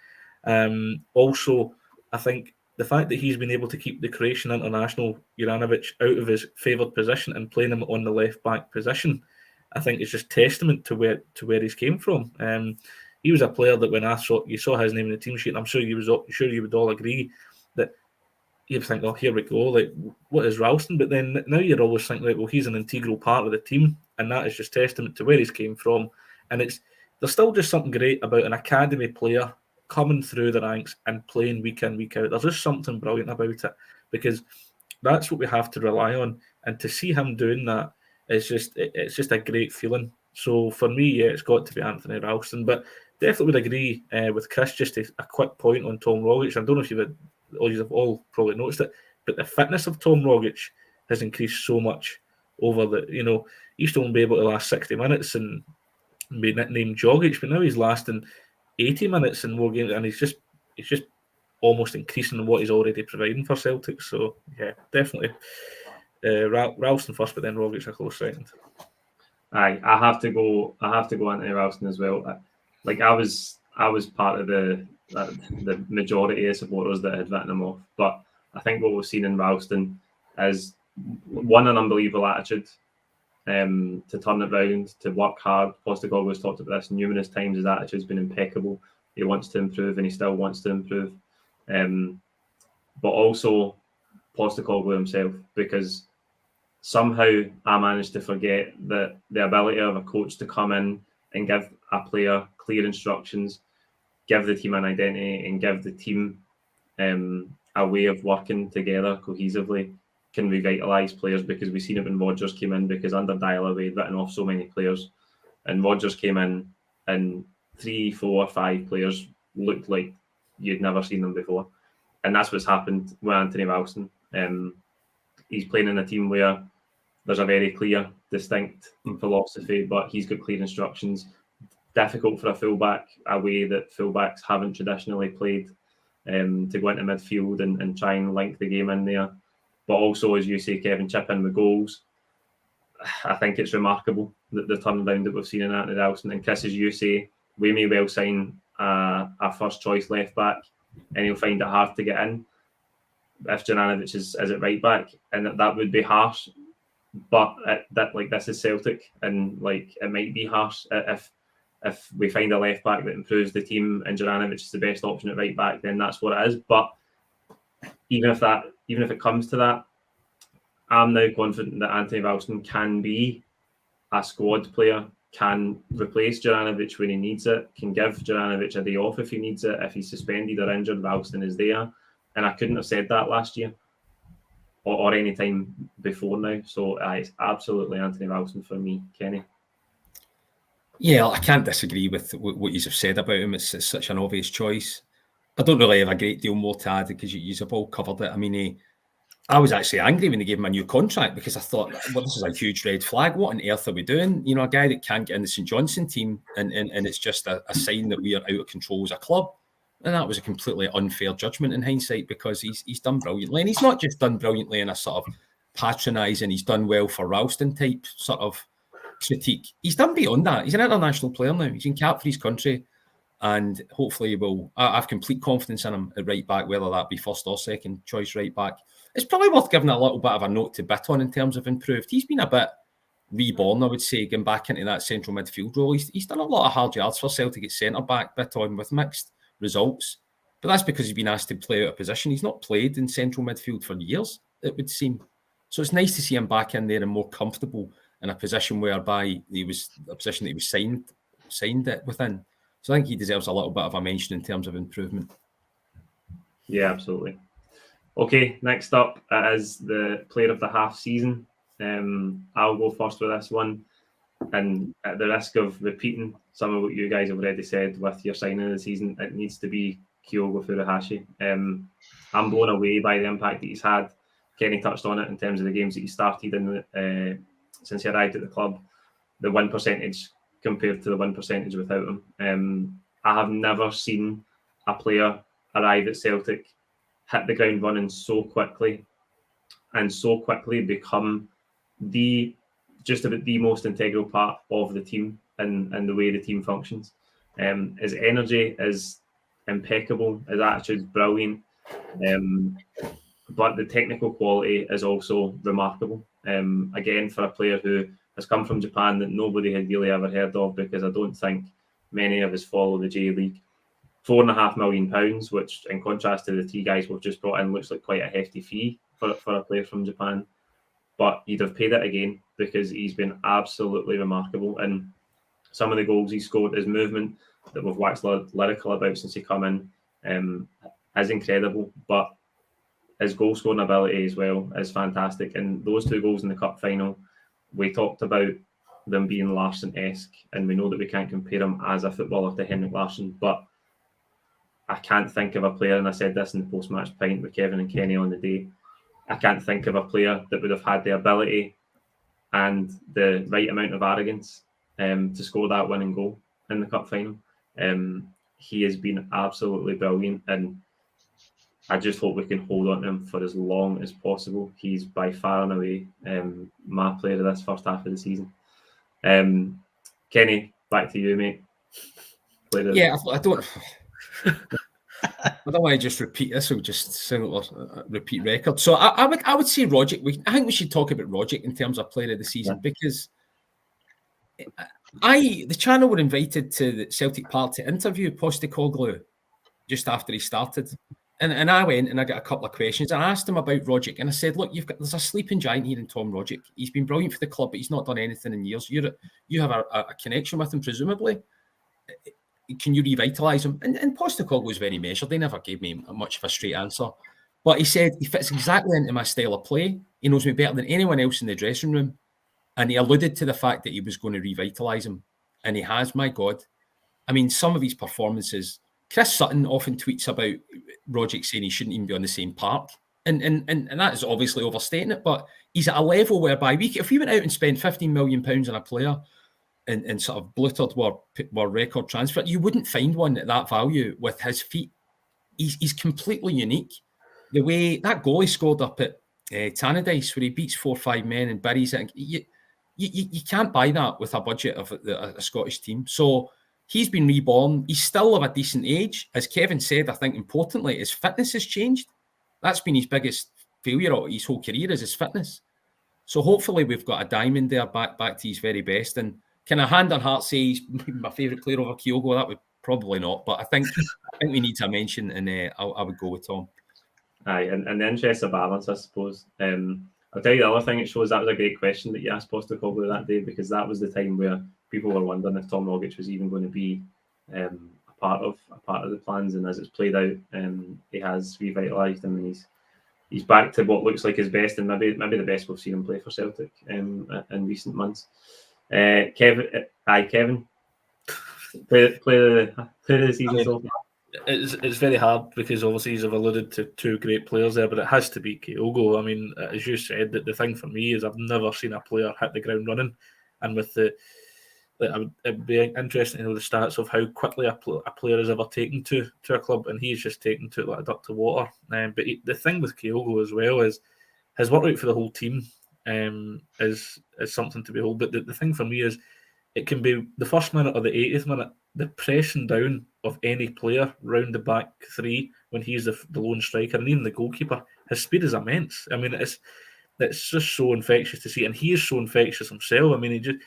Also, I think the fact that he's been able to keep the Croatian international Juranovic out of his favoured position and playing him on the left back position, I think is just testament to where he's came from. He was a player that when you saw his name in the team sheet, I'm sure you would all agree that you'd think, oh, here we go, like, what is Ralston? But then now you're always thinking, like, well, he's an integral part of the team, and that is just testament to where he's came from. And there's still just something great about an academy player coming through the ranks and playing week in, week out. There's just something brilliant about it, because that's what we have to rely on. And to see him doing that, it's just a great feeling. So for me, yeah, it's got to be Anthony Ralston. But definitely would agree with Chris. Just a quick point on Tom Rogic. I don't know if you've all probably noticed it, but the fitness of Tom Rogic has increased so much over he used to only be able to last 60 minutes and be nicknamed Jogic, but now he's lasting 80 minutes in more games, and he's just almost increasing what he's already providing for Celtic. So yeah, definitely Ralston first, but then Rogic a close second. Aye, I have to go Anthony Ralston as well. Like, I was part of the majority of supporters that had written him off, but I think what we've seen in Ralston is, one, an unbelievable attitude to turn it round, to work hard. Postecoglou has talked about this numerous times. His attitude's been impeccable. He wants to improve, and he still wants to improve. But also Postecoglou himself, because somehow I managed to forget that the ability of a coach to come in and give a player clear instructions, give the team an identity, and give the team a way of working together cohesively can revitalise players, because we've seen it when Rodgers came in, because under Dial we had written off so many players, and Rodgers came in and 3, 4, 5 players looked like you'd never seen them before. And that's what's happened with Anthony Ralston. He's playing in a team where there's a very clear, distinct philosophy, but he's got clear instructions. Difficult for a fullback, a way that fullbacks haven't traditionally played, to go into midfield and try and link the game in there. But also, as you say, Kevin, chip in with goals. I think it's remarkable that the turnaround that we've seen in Anthony Ralston. And Chris, as you say, we may well sign a first choice left back, and he'll find it hard to get in if Juranovic is at right back, and that would be harsh. But this is Celtic, and it might be harsh if we find a left back that improves the team and Juranovic is the best option at right back, then that's what it is. But even if it comes to that, I'm now confident that Anthony Ralston can be a squad player, can replace Juranovic when he needs it, can give Juranovic a day off if he needs it. If he's suspended or injured, Ralston is there. And I couldn't have said that last year or any time before now. So it's absolutely Anthony Ralston for me, Kenny. Yeah, I can't disagree with what you have said about him. It's such an obvious choice. I don't really have a great deal more to add because you have all covered it. I mean, I was actually angry when they gave him a new contract because I thought, well, this is a huge red flag. What on earth are we doing? You know, a guy that can't get in the St Johnstone team and it's just a sign that we are out of control as a club. And that was a completely unfair judgment in hindsight because he's done brilliantly. And he's not just done brilliantly in a sort of patronising, he's done well for Ralston type sort of critique. He's done beyond that. He's an international player now. He's in cap for his country. And hopefully he will. I have complete confidence in him at right back, whether that be first or second choice right back. It's probably worth giving a little bit of a note to bit on in terms of improved. He's been a bit reborn, I would say, going back into that central midfield role. He's done a lot of hard yards for Celtic at centre-back, bit on with mixed results. But that's because he's been asked to play out of position. He's not played in central midfield for years, it would seem. So it's nice to see him back in there and more comfortable in a position whereby he was a position that he was signed it within. So I think he deserves a little bit of a mention in terms of improvement. Yeah, absolutely. Okay, next up is the player of the half season. I'll go first with this one. And at the risk of repeating some of what you guys have already said with your signing of the season, it needs to be Kyogo Furuhashi. I'm blown away by the impact that he's had. Kenny touched on it in terms of the games that he started in since he arrived at the club. The win percentage compared to the win percentage without him. I have never seen a player arrive at Celtic, hit the ground running so quickly, and so quickly become just about the most integral part of the team and the way the team functions. His energy is impeccable, his attitude is brilliant, but the technical quality is also remarkable. Again, for a player who has come from Japan that nobody had really ever heard of, because I don't think many of us follow the J League. £4.5 million, which in contrast to the three guys we've just brought in, looks like quite a hefty fee for a player from Japan. But he'd have paid it again because he's been absolutely remarkable. And some of the goals he scored, his movement that we've waxed lyrical about since he come in, is incredible. But his goal scoring ability as well is fantastic. And those two goals in the cup final, we talked about them being Larsson-esque, and we know that we can't compare him as a footballer to Henrik Larsson, but I can't think of a player, and I said this in the post-match pint with Kevin and Kenny on the day, I can't think of a player that would have had the ability and the right amount of arrogance to score that winning goal in the cup final. He has been absolutely brilliant, and I just hope we can hold on to him for as long as possible. He's by far and away my player of this first half of the season. Kenny, back to you, mate. Yeah, I don't want to just repeat this. I'll just sing repeat record. So I would say Rogic. I think we should talk about Rogic in terms of player of the season, because the channel were invited to the Celtic Park to interview Postecoglou just after he started. And I went and I got a couple of questions. I asked him about Rogic, and I said, look, there's a sleeping giant here in Tom Rogic. He's been brilliant for the club, but he's not done anything in years. You have a connection with him, presumably. Can you revitalise him? And Postecoglou was very measured. They never gave me much of a straight answer. But he said he fits exactly into my style of play. He knows me better than anyone else in the dressing room. And he alluded to the fact that he was going to revitalise him. And he has, my God. I mean, some of his performances... Chris Sutton often tweets about Rogic saying he shouldn't even be on the same park. And that is obviously overstating it, but he's at a level whereby if we went out and spent £15 million on a player and sort of bluttered were record transfer, you wouldn't find one at that value with his feet. He's completely unique. The way that goal he scored up at Tannadice, where he beats 4 or 5 men and buries it, you can't buy that with a budget of a Scottish team. So he's been reborn. He's still of a decent age. As Kevin said, I think importantly, his fitness has changed. That's been his biggest failure of his whole career, is his fitness. So hopefully we've got a diamond there back to his very best. And can I hand on heart say he's my favourite player over Kyogo? That would probably not, but I think we need to mention, and I would go with Tom. Aye, and in the interest of balance, I suppose. I'll tell you the other thing it shows. That was a great question that you asked Postecoglou that day, because that was the time where people were wondering if Tom Rogic was even going to be a part of the plans. And as it's played out, he has revitalised him, and he's back to what looks like his best, and maybe the best we've seen him play for Celtic in recent months. Kevin, play the season so far. It's very hard because obviously you've alluded to two great players there, but it has to be Kyogo. I mean, as you said, that the thing for me is I've never seen a player hit the ground running, and with it'd be interesting to know the stats of how quickly a player is ever taken to a club, and he's just taken to it like a duck to water. But the thing with Kyogo as well is his work rate for the whole team is something to behold. But the thing for me is it can be the first minute or the 80th minute, the pressing down of any player round the back three when he's the lone striker, and even the goalkeeper. His speed is immense. I mean, it's just so infectious to see, and he is so infectious himself. I mean,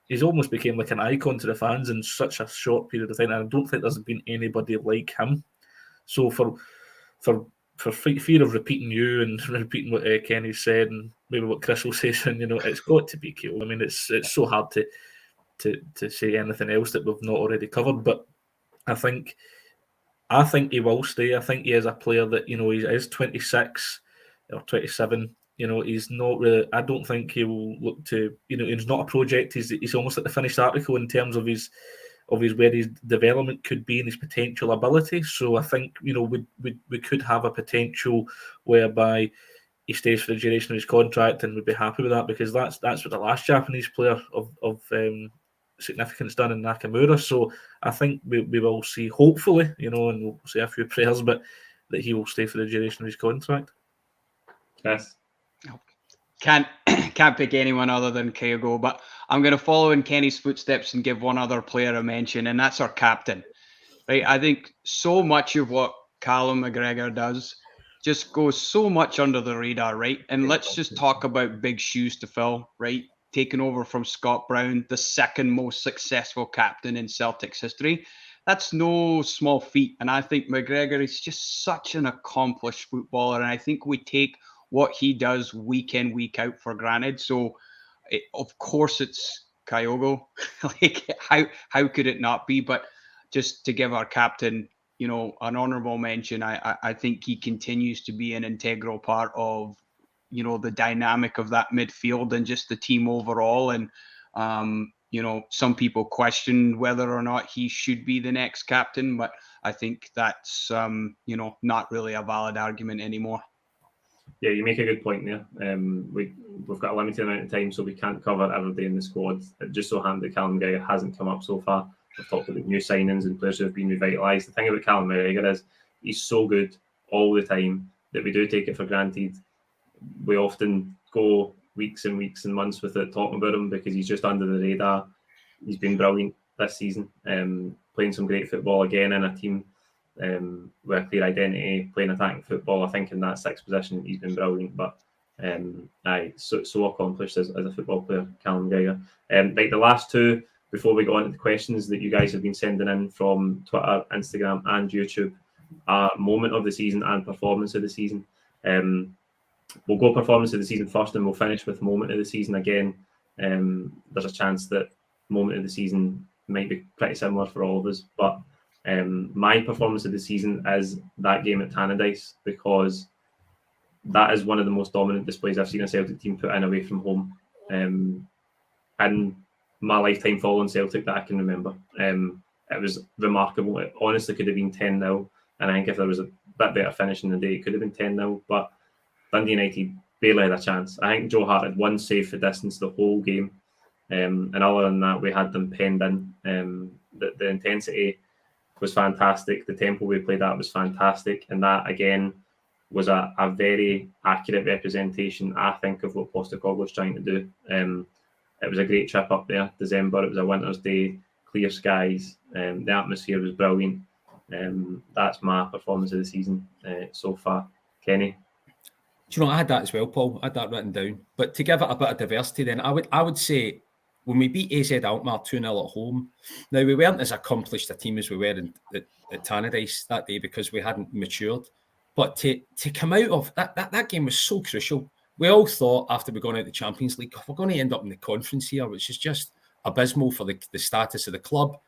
he's almost became like an icon to the fans in such a short period of time, and I don't think there's been anybody like him. So for fear of repeating you and repeating what Kenny said, and maybe what Chris will say soon, it's got to be Kyogo. I mean, it's so hard to say anything else that we've not already covered, but I think he will stay. I think he is a player that, he is 26 or 27. He's not really. I don't think he will look to. He's not a project. He's almost like the finished article in terms of his where his development could be and his potential ability. So I think we could have a potential whereby he stays for the duration of his contract, and we'd be happy with that, because that's what the last Japanese player of significance done in Nakamura. So I think we will see, hopefully, and we'll say a few prayers, but that he will stay for the duration of his contract. Yes. Can't pick anyone other than Kyogo, but I'm going to follow in Kenny's footsteps and give one other player a mention, and that's our captain. Right? I think so much of what Callum McGregor does just goes so much under the radar, right? And let's just talk about big shoes to fill, right? Taking over from Scott Brown, the second most successful captain in Celtic's history. That's no small feat. And I think McGregor is just such an accomplished footballer. And I think we take what he does week in, week out for granted. So, of course, it's Kyogo. Like, how could it not be? But just to give our captain, an honourable mention, I think he continues to be an integral part of, the dynamic of that midfield and just the team overall. And, some people question whether or not he should be the next captain, but I think that's, not really a valid argument anymore. Yeah, you make a good point there. We've got a limited amount of time, so we can't cover everybody in the squad. It just so happened that Callum McGregor hasn't come up so far. We've talked about new signings and players who have been revitalised. The thing about Callum McGregor is he's so good all the time that we do take it for granted. We often go weeks and weeks and months without talking about him because he's just under the radar. He's been brilliant this season, playing some great football again in a team with a clear identity, playing attacking football. I think in that sixth position he's been brilliant, but so accomplished as a football player, Callum McGregor. Like the last two, before we go on to the questions that you guys have been sending in from Twitter, Instagram and YouTube, moment of the season and performance of the season. We'll go performance of the season first, and we'll finish with moment of the season again. There's a chance that moment of the season might be pretty similar for all of us, but my performance of the season is that game at Tannadice, because that is one of the most dominant displays I've seen a Celtic team put in away from home in my lifetime following Celtic that I can remember. It was remarkable. It honestly could have been 10-0, and I think if there was a bit better finish in the day, it could have been 10-0, but Dundee United barely had a chance. I think Joe Hart had one save for distance the whole game, and other than that, we had them penned in. The intensity was fantastic. The tempo we played at was fantastic, and that again was a very accurate representation, I think, of what Postecoglou was trying to do. it was a great trip up there. December, it was a winter's day, clear skies. The atmosphere was brilliant. That's my performance of the season so far. Kenny? Do you know, I had that as well, Paul. I had that written down. But to give it a bit of diversity, then I would say when we beat AZ Alkmaar 2-0 at home, now we weren't as accomplished a team as we were at Tannadice that day because we hadn't matured. But to come out of that game was so crucial. We all thought after we gone out the Champions League, we're going to end up in the conference here, which is just abysmal for the status of the club.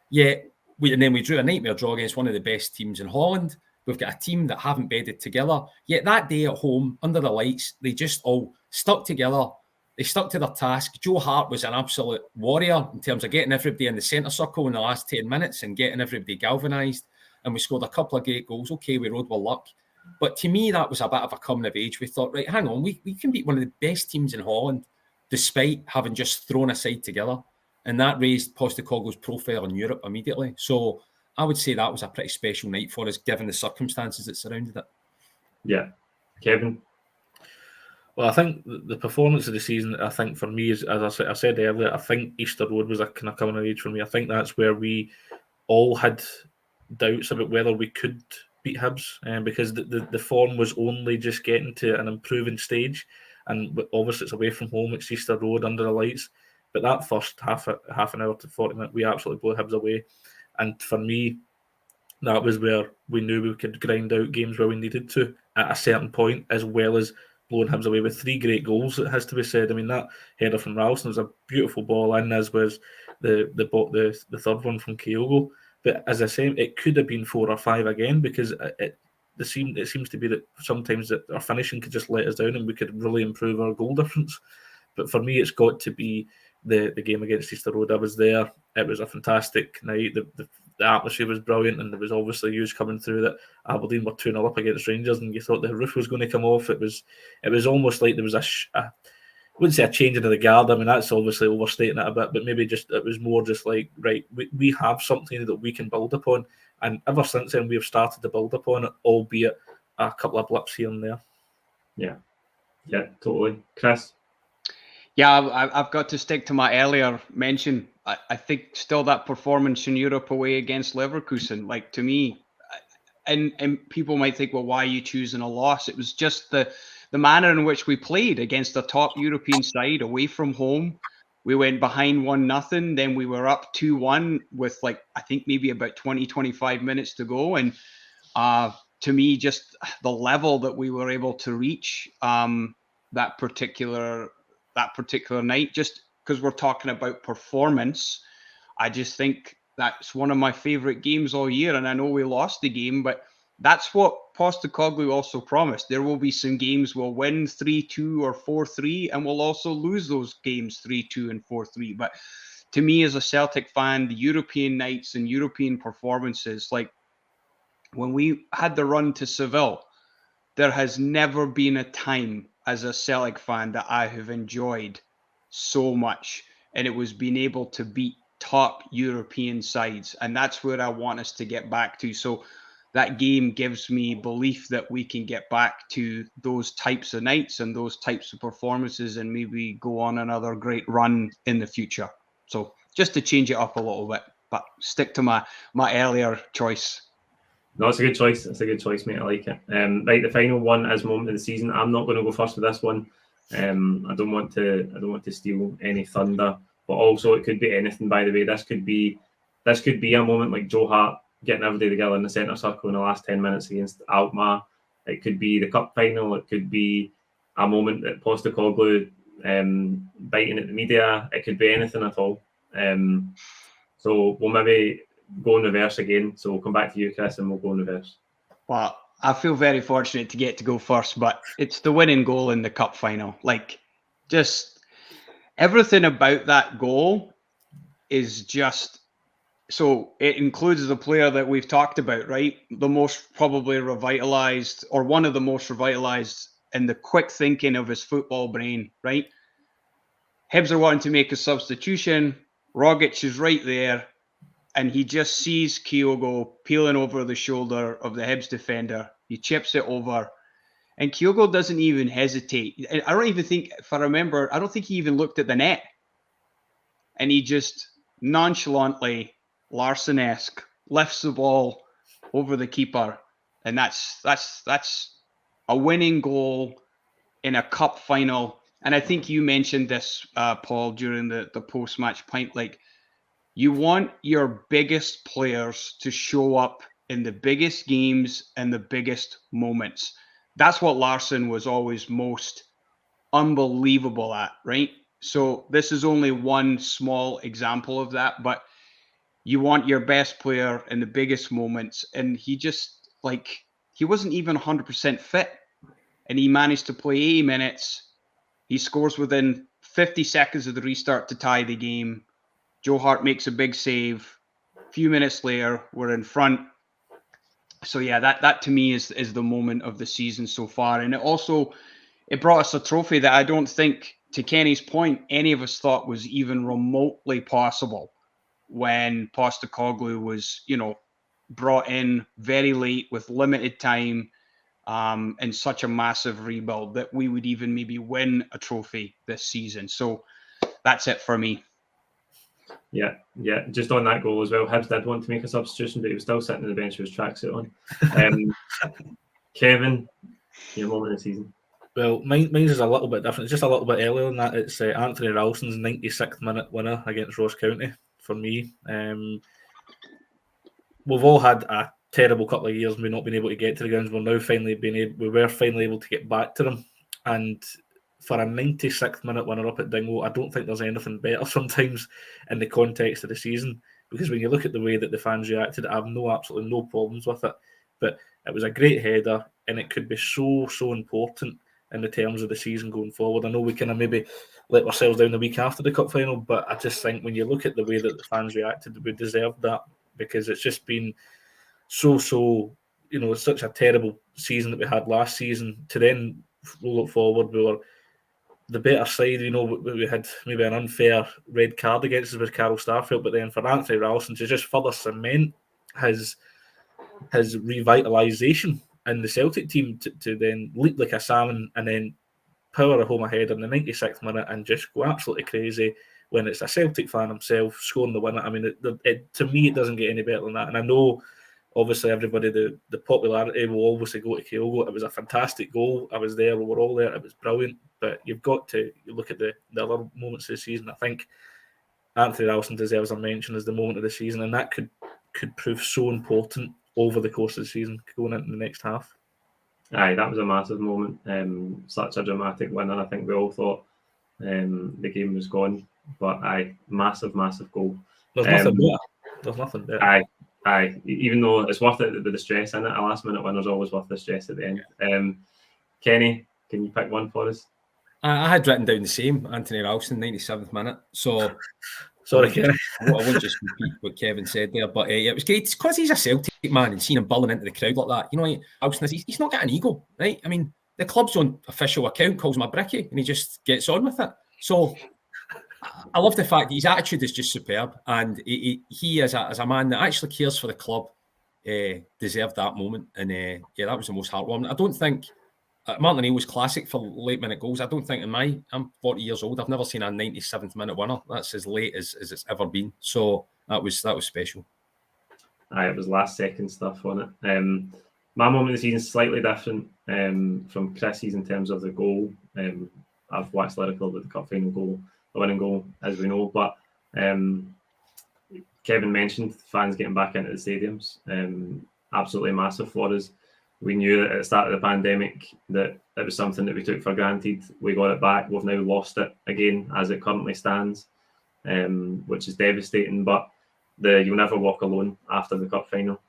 Yeah, and then we drew a nightmare draw against one of the best teams in Holland. We've got a team that haven't bedded together. Yet that day at home, under the lights, they just all stuck together. They stuck to their task. Joe Hart was an absolute warrior in terms of getting everybody in the centre circle in the last 10 minutes and getting everybody galvanised. And we scored a couple of great goals. Okay, we rode with luck. But to me, that was a bit of a coming of age. We thought, right, hang on, we can beat one of the best teams in Holland despite having just thrown a side together. And that raised Postecoglou's profile in Europe immediately. So I would say that was a pretty special night for us, given the circumstances that surrounded it. Yeah. Kevin? Well, I think the performance of the season, I think for me, is, as I said earlier, I think Easter Road was a kind of coming of age for me. I think that's where we all had doubts about whether we could beat Hibs, because the form was only just getting to an improving stage. And obviously it's away from home, it's Easter Road under the lights. But that first half an hour to 40 minutes, we absolutely blew Hibs away. And for me, that was where we knew we could grind out games where we needed to at a certain point, as well as blowing Hibs away with 3 great goals, it has to be said. I mean, that header from Ralston was a beautiful ball in, as was the third one from Kyogo. But as I say, it could have been 4 or 5 again, because it seems to be that sometimes that our finishing could just let us down and we could really improve our goal difference. But for me, it's got to be the game against Easter Road. I was there. It was a fantastic night. The atmosphere was brilliant, and there was obviously news coming through that Aberdeen were 2-0 up against Rangers, and you thought the roof was going to come off. It was almost like there was I wouldn't say a changing of the guard. I mean, that's obviously overstating it a bit, but maybe just it was more just like, right, we have something that we can build upon. And ever since then, we have started to build upon it, albeit a couple of blips here and there. Yeah, totally. Chris? Yeah, I've got to stick to my earlier mention. I think still that performance in Europe away against Leverkusen, like, to me, and people might think, well, why are you choosing a loss? It was just the manner in which we played against a top European side away from home. We went behind 1-0, then we were up 2-1 with, like, I think maybe about 20-25 minutes to go. And to me, just the level that we were able to reach that particular night, just because we're talking about performance, I just think that's one of my favorite games all year. And I know we lost the game, but that's what Postecoglou also promised. There will be some games we'll win 3-2 or 4-3, and we'll also lose those games 3-2 and 4-3. But to me, as a Celtic fan, the European nights and European performances, like when we had the run to Seville, there has never been a time as a Celtic fan that I have enjoyed so much. And it was being able to beat top European sides. And that's where I want us to get back to. So that game gives me belief that we can get back to those types of nights and those types of performances and maybe go on another great run in the future. So just to change it up a little bit, but stick to my earlier choice. No, it's a good choice. It's a good choice, mate. I like it. Right, the final one as moment of the season. I'm not going to go first with this one. I don't want to steal any thunder, but also it could be anything. By the way, this could be a moment like Joe Hart getting everybody together in the centre circle in the last 10 minutes against Alkmaar. It could be the cup final. It could be a moment that Postecoglou biting at the media. It could be anything at all. So we'll maybe go in reverse again. So we'll come back to you, Chris, and we'll go in reverse. Well, I feel very fortunate to get to go first, but it's the winning goal in the cup final. Like, just everything about that goal is just, so it includes the player that we've talked about, right? The most probably revitalized, or one of the most revitalized in the quick thinking of his football brain, right? Hibs are wanting to make a substitution. Rogic is right there. And he just sees Kyogo peeling over the shoulder of the Hibs defender. He chips it over. And Kyogo doesn't even hesitate. I don't even think, if I remember, I don't think he even looked at the net. and he just nonchalantly, Larson-esque, lifts the ball over the keeper, and that's a winning goal in a cup final. And I think you mentioned this, Paul, during the post-match pint. Like, you want your biggest players to show up in the biggest games and the biggest moments. That's what Larson was always most unbelievable at, right? So this is only one small example of that, but you want your best player in the biggest moments. And he just, like, he wasn't even 100% fit, and he managed to play 80 minutes. He scores within 50 seconds of the restart to tie the game. Joe Hart makes a big save. A few minutes later, we're in front. So yeah, that to me is the moment of the season so far. And it brought us a trophy that I don't think, to Kenny's point, any of us thought was even remotely possible when Postecoglou was, brought in very late with limited time, and such a massive rebuild, that we would even maybe win a trophy this season. So that's it for me. Yeah. Just on that goal as well, Hibs did want to make a substitution, but he was still sitting on the bench with his tracksuit on. Kevin, your moment of the season. Well, mine is a little bit different. It's just a little bit earlier than that. It's Anthony Ralston's 96th minute winner against Ross County for me. We've all had a terrible couple of years and we've not been able to get to the grounds. We were finally able to get back to them. And for a 96th minute winner up at Dingle, I don't think there's anything better sometimes in the context of the season, because when you look at the way that the fans reacted, I have absolutely no problems with it. But it was a great header, and it could be so important in the terms of the season going forward. I know we kind of maybe let ourselves down the week after the cup final, but I just think when you look at the way that the fans reacted, we deserved that, because it's just been so it's such a terrible season that we had last season. To then roll it forward, we were the better side. We had maybe an unfair red card against us with Carol Starfield, but then for Anthony Ralston to just further cement his revitalisation in the Celtic team, to then leap like a salmon and then power home ahead in the 96th minute and just go absolutely crazy when it's a Celtic fan himself scoring the winner. I mean, to me, it doesn't get any better than that. And I know, obviously, everybody, the popularity will obviously go to Kyogo. It was a fantastic goal. I was there. We were all there. It was brilliant. But you've got to look at the other moments of the season. I think Anthony Ralston deserves a mention as the moment of the season, and that could prove so important over the course of the season going into the next half. Aye, that was a massive moment. Such a dramatic winner. I think we all thought the game was gone, but massive goal. There's nothing better. Aye. Even though it's worth it with the stress in it, a last minute winner's always worth the stress at the end. Kenny, can you pick one for us? I had written down the same, Anthony Ralston, 97th minute. So sorry, Kenny. I won't just repeat what Kevin said there, but it was great. It's because he's a Celtic man, and seeing him bulling into the crowd like that. Ralston, he's not got an ego, right? I mean, the club's own official account calls him a brickie, and he just gets on with it. So I love the fact that his attitude is just superb, and he as a man that actually cares for the club, deserved that moment. And that was the most heartwarming. I don't think Martin O'Neill was classic for late minute goals. I don't think I'm 40 years old. I've never seen a 97th minute winner. That's as late as it's ever been. So that was special. Aye, it was last second stuff on it. My moment of the season is slightly different from Chris's in terms of the goal. I've waxed lyrical about the cup final goal, the winning goal, as we know. But Kevin mentioned fans getting back into the stadiums. Absolutely massive for us. We knew at the start of the pandemic that it was something that we took for granted. We got it back. We've now lost it again as it currently stands, which is devastating. But you'll never walk alone after the cup final.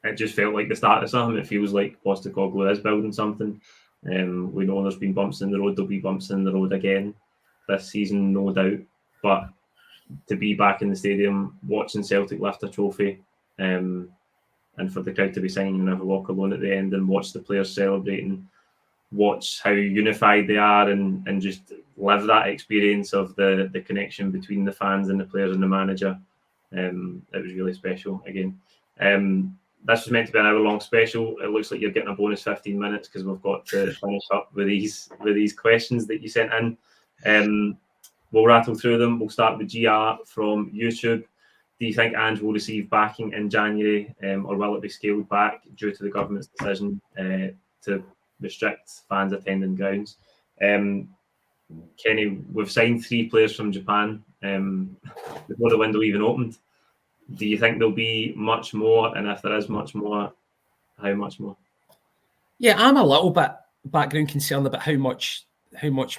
It just felt like the start of something. It feels like Postecoglou is building something. We know there's been bumps in the road. There'll be bumps in the road again this season, no doubt. But to be back in the stadium, watching Celtic lift a trophy, and for the crowd to be singing "You'll Never Walk Alone" at the end, and watch the players celebrating, watch how unified they are, and just live that experience of the connection between the fans and the players and the manager. It was really special again. This was meant to be an hour-long special. It looks like you're getting a bonus 15 minutes because we've got to finish up with these questions that you sent in. We'll rattle through them. We'll start with GR from YouTube. Do you think Ange will receive backing in January, or will it be scaled back due to the government's decision to restrict fans attending grounds? Kenny, we've signed 3 players from Japan before the window even opened. Do you think there'll be much more? And if there is much more, how much more? Yeah, I'm a little bit background concerned about how much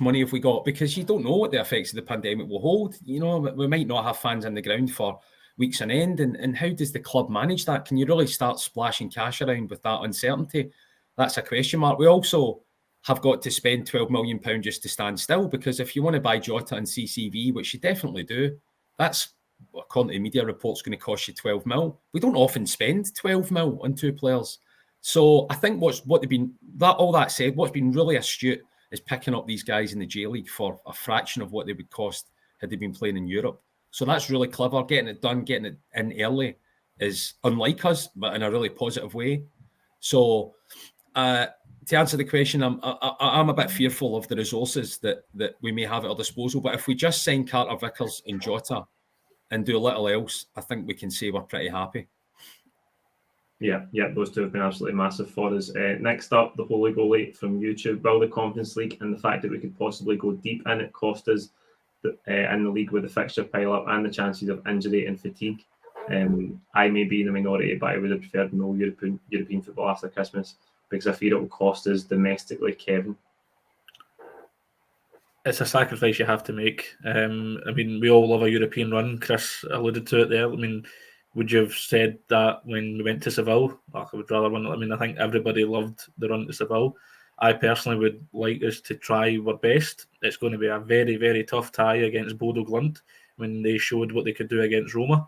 money have we got, because you don't know what the effects of the pandemic will hold. You know, we might not have fans in the ground for weeks on end, and how does the club manage that? Can you really start splashing cash around with that uncertainty? That's a question mark. We also have got to spend £12 million just to stand still, because if you want to buy Jota and CCV, which you definitely do, that's, according to media reports, going to cost you 12 mil. We don't often spend 12 mil on 2 players. So I think all that said, what's been really astute is picking up these guys in the J League for a fraction of what they would cost had they been playing in Europe. So that's really clever. Getting it done, getting it in early is unlike us, but in a really positive way. So to answer the question, I'm a bit fearful of the resources that we may have at our disposal. But if we just sign Carter Vickers and Jota and do little else, I think we can say we're pretty happy. Yeah, those 2 have been absolutely massive for us. Next up, the Holy Goalie from YouTube. Will the Conference League and the fact that we could possibly go deep in it cost us in the league with the fixture pile-up and the chances of injury and fatigue? I may be in the minority, but I would have preferred no European football after Christmas, because I fear it will cost us domestically. Kevin? It's a sacrifice you have to make. I mean, we all love a European run. Chris alluded to it there. I mean, would you have said that when we went to Seville? I would rather win. I mean, I think everybody loved the run to Seville. I personally would like us to try our best. It's going to be a very, very tough tie against Bodo Glimt when they showed what they could do against Roma.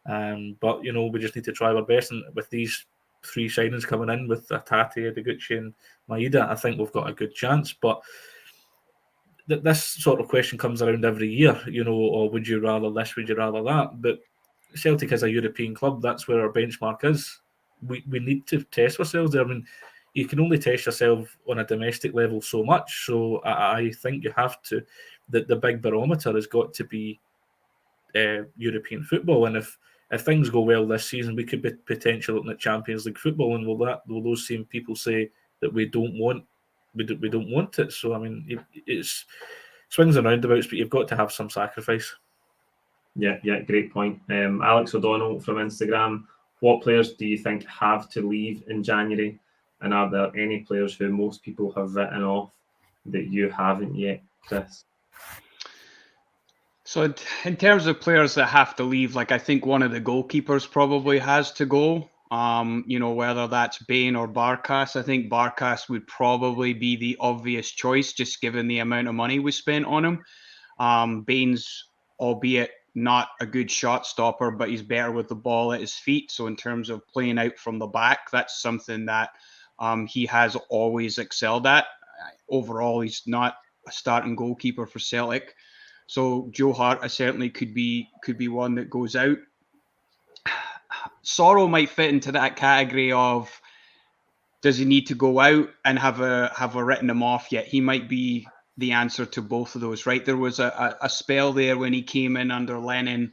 But, you know, we just need to try our best. And with these 3 signings coming in with Atati, Deguchi and Maeda, I think we've got a good chance. But this sort of question comes around every year, you know, or would you rather this, would you rather that? But Celtic is a European club. That's where our benchmark is. We need to test ourselves there. I mean, you can only test yourself on a domestic level so much. So I think you have to, the big barometer has got to be European football. And if things go well this season, we could be potentially looking at Champions League football. And will those same people say that we don't want it? So I mean, it's swings and roundabouts, but you've got to have some sacrifice. Yeah, great point. Alex O'Donnell from Instagram. What players do you think have to leave in January? And are there any players who most people have written off that you haven't yet, Chris? So in terms of players that have to leave, like I think one of the goalkeepers probably has to go. You know, whether that's Bain or Barkas. I think Barkas would probably be the obvious choice, just given the amount of money we spent on him. Bain's, albeit not a good shot stopper, but he's better with the ball at his feet. So in terms of playing out from the back, that's something that he has always excelled at. Overall, he's not a starting goalkeeper for Celtic. So Joe Hart certainly could be one that goes out. Sorrow might fit into that category of, does he need to go out and have written him off yet? He might be the answer to both of those, right? There was a spell there when he came in under Lennon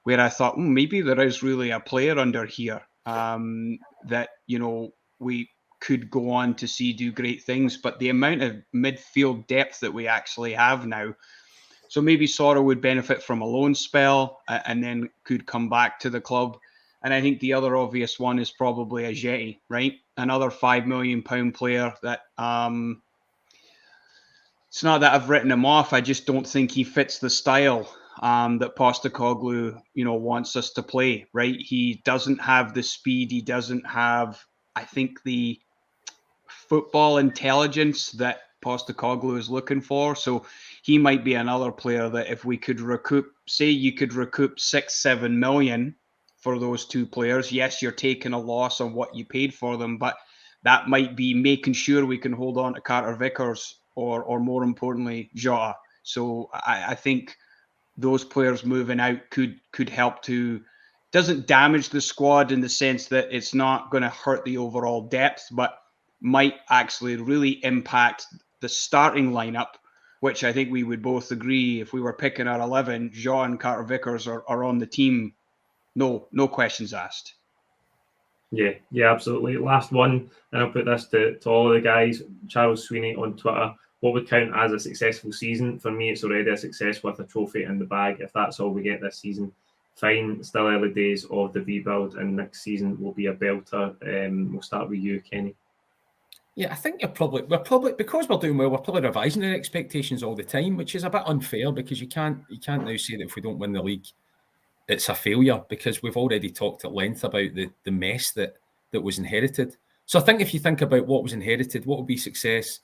where I thought, maybe there is really a player under here that, you know, we could go on to see do great things. But the amount of midfield depth that we actually have now, so maybe Sorrow would benefit from a loan spell and then could come back to the club. And I think the other obvious one is probably Ajeti, right? Another £5 million player that it's not that I've written him off. I just don't think he fits the style that Postecoglou, you know, wants us to play, right? He doesn't have the speed. He doesn't have, I think, the football intelligence that Postecoglou is looking for. So he might be another player that if we could recoup, say you could recoup 6-7 million for those 2 players. Yes, you're taking a loss on what you paid for them, but that might be making sure we can hold on to Carter Vickers or more importantly, Jota. So I think those players moving out could help to, doesn't damage the squad in the sense that it's not going to hurt the overall depth, but might actually really impact the starting lineup which I think we would both agree, if we were picking our 11, Jean, Carter Vickers are on the team. No questions asked. Yeah, absolutely. Last one, and I'll put this to all of the guys. Charles Sweeney on Twitter. What would count as a successful season? For me, it's already a success with a trophy in the bag. If that's all we get this season, fine. Still early days of the rebuild, and next season will be a belter. We'll start with you, Kenny. Yeah, I think we're probably because we're doing well, we're probably revising our expectations all the time, which is a bit unfair because you can't now say that if we don't win the league, it's a failure, because we've already talked at length about the mess that was inherited. So I think if you think about what was inherited, what would be success?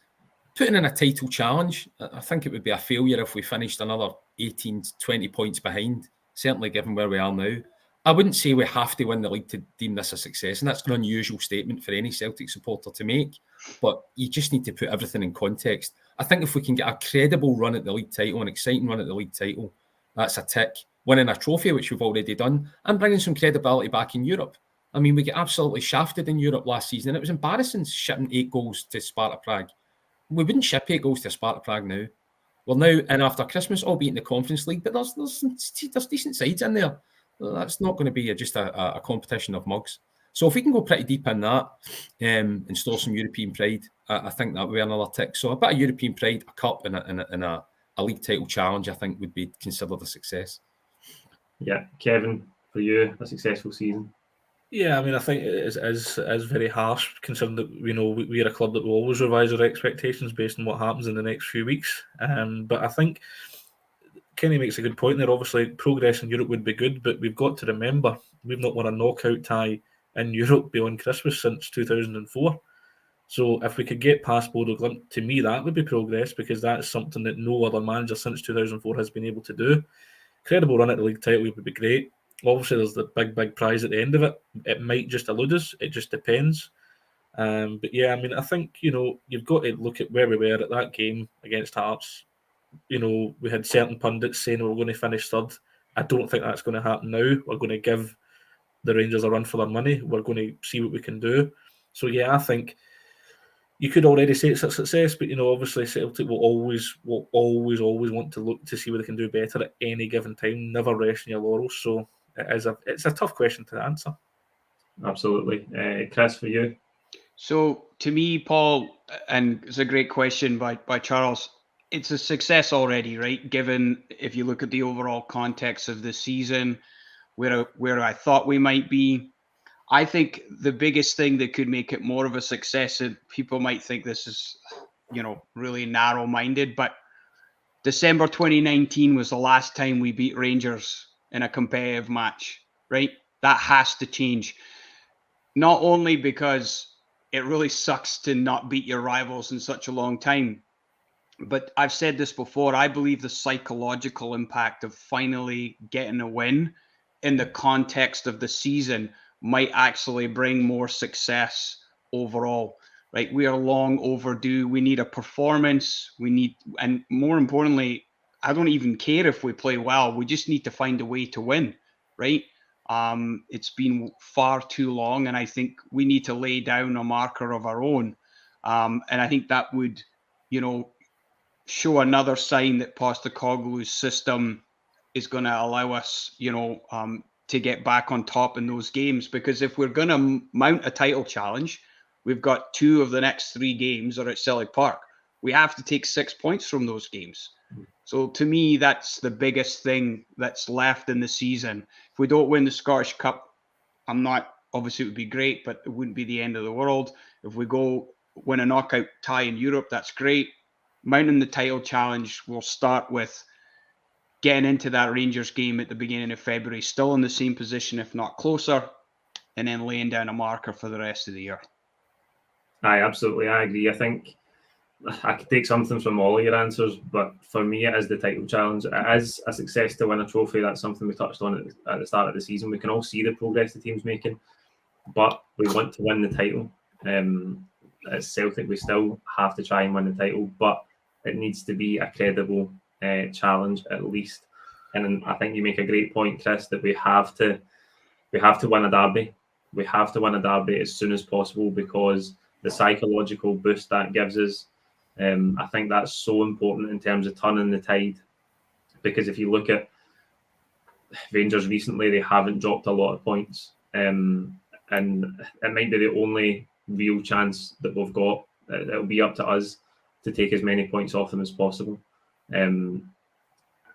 Putting in a title challenge, I think it would be a failure if we finished another 18 to 20 points behind, certainly given where we are now. I wouldn't say we have to win the league to deem this a success, and that's an unusual statement for any Celtic supporter to make, but you just need to put everything in context. I think if we can get a credible run at the league title, an exciting run at the league title, that's a tick. Winning a trophy, which we've already done, and bringing some credibility back in Europe. I mean, we get absolutely shafted in Europe last season. It was embarrassing shipping 8 goals to Sparta Prague. We wouldn't ship 8 goals to Sparta Prague now. Well, now and after Christmas, albeit in the Conference League, but there's decent sides in there. That's not going to be just a competition of mugs. So if we can go pretty deep in that and store some European pride, I think that would be another tick. So a bit of European pride, a cup, and a league title challenge, I think, would be considered a success. Yeah, Kevin, for you, a successful season. Yeah, I mean, I think it is very harsh, considering that we're a club that will always revise our expectations based on what happens in the next few weeks. But I think Kenny makes a good point there. Obviously, progress in Europe would be good, but we've got to remember we've not won a knockout tie in Europe beyond Christmas since 2004. So if we could get past Bodo Glimt, to me that would be progress, because that's something that no other manager since 2004 has been able to do. Credible run at the league title would be great. Obviously, there's the big prize at the end of it. It might just elude us. It just depends. But yeah, I mean, I think, you've got to look at where we were at that game against Hearts. We had certain pundits saying we're going to finish third. I don't think that's going to happen now. We're going to give the Rangers a run for their money. We're going to see what we can do. So yeah, I think you could already say it's a success, but obviously Celtic will always want to look to see what they can do better at any given time. Never rest in your laurels. So it's a tough question to answer. Absolutely, Chris, for you. So to me, Paul, and it's a great question by Charles. It's a success already, right? Given if you look at the overall context of the season, where I thought we might be. I think the biggest thing that could make it more of a success, and people might think this is, really narrow-minded, but December 2019 was the last time we beat Rangers in a competitive match, right? That has to change. Not only because it really sucks to not beat your rivals in such a long time, but I've said this before, I believe the psychological impact of finally getting a win in the context of the season might actually bring more success overall, right? We are long overdue. We need a performance. And more importantly, I don't even care if we play well. We just need to find a way to win, right? It's been far too long, and I think we need to lay down a marker of our own. And I think that would, show another sign that Postecoglou's system is going to allow us, to get back on top in those games. Because if we're going to mount a title challenge, we've got 2 of the next 3 games are at Celtic Park. We have to take 6 points from those games. So to me, that's the biggest thing that's left in the season. If we don't win the Scottish Cup, obviously it would be great, but it wouldn't be the end of the world. If we go win a knockout tie in Europe, that's great. Mounting the title challenge will start with getting into that Rangers game at the beginning of February, still in the same position, if not closer, and then laying down a marker for the rest of the year. Aye, absolutely, I agree. I think I could take something from all of your answers, but for me, it is the title challenge. It is a success to win a trophy. That's something we touched on at the start of the season. We can all see the progress the team's making, but we want to win the title. As Celtic, we still have to try and win the title, but it needs to be a credible challenge at least. And I think you make a great point, Chris, that we have to win a derby. We have to win a derby as soon as possible, because the psychological boost that gives us I think that's so important in terms of turning the tide, because if you look at Rangers recently, they haven't dropped a lot of points, and it might be the only real chance that we've got. It'll be up to us to take as many points off them as possible, and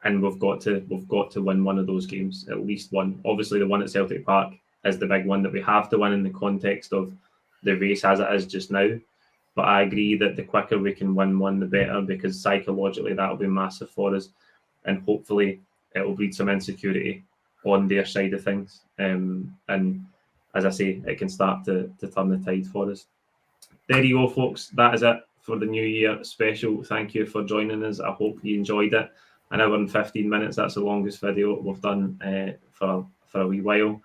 we've got to win one of those games, at least one. Obviously, the one at Celtic Park is the big one that we have to win in the context of the race as it is just now. But I agree that the quicker we can win one, the better, because psychologically that'll be massive for us, and hopefully it will breed some insecurity on their side of things. And as I say, it can start to turn the tide for us. There you go, folks. That is it for the New Year special. Thank you for joining us. I hope you enjoyed it. An hour and 15 minutes. That's the longest video we've done for a wee while.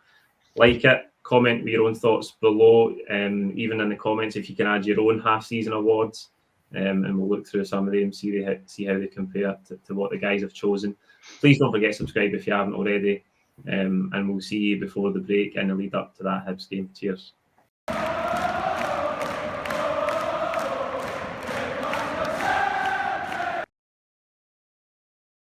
Like it, comment with your own thoughts below. Even in the comments, if you can add your own half-season awards, and we'll look through some of them, see how they compare to what the guys have chosen. Please don't forget to subscribe if you haven't already, and we'll see you before the break and the lead up to that Hibs game. Cheers.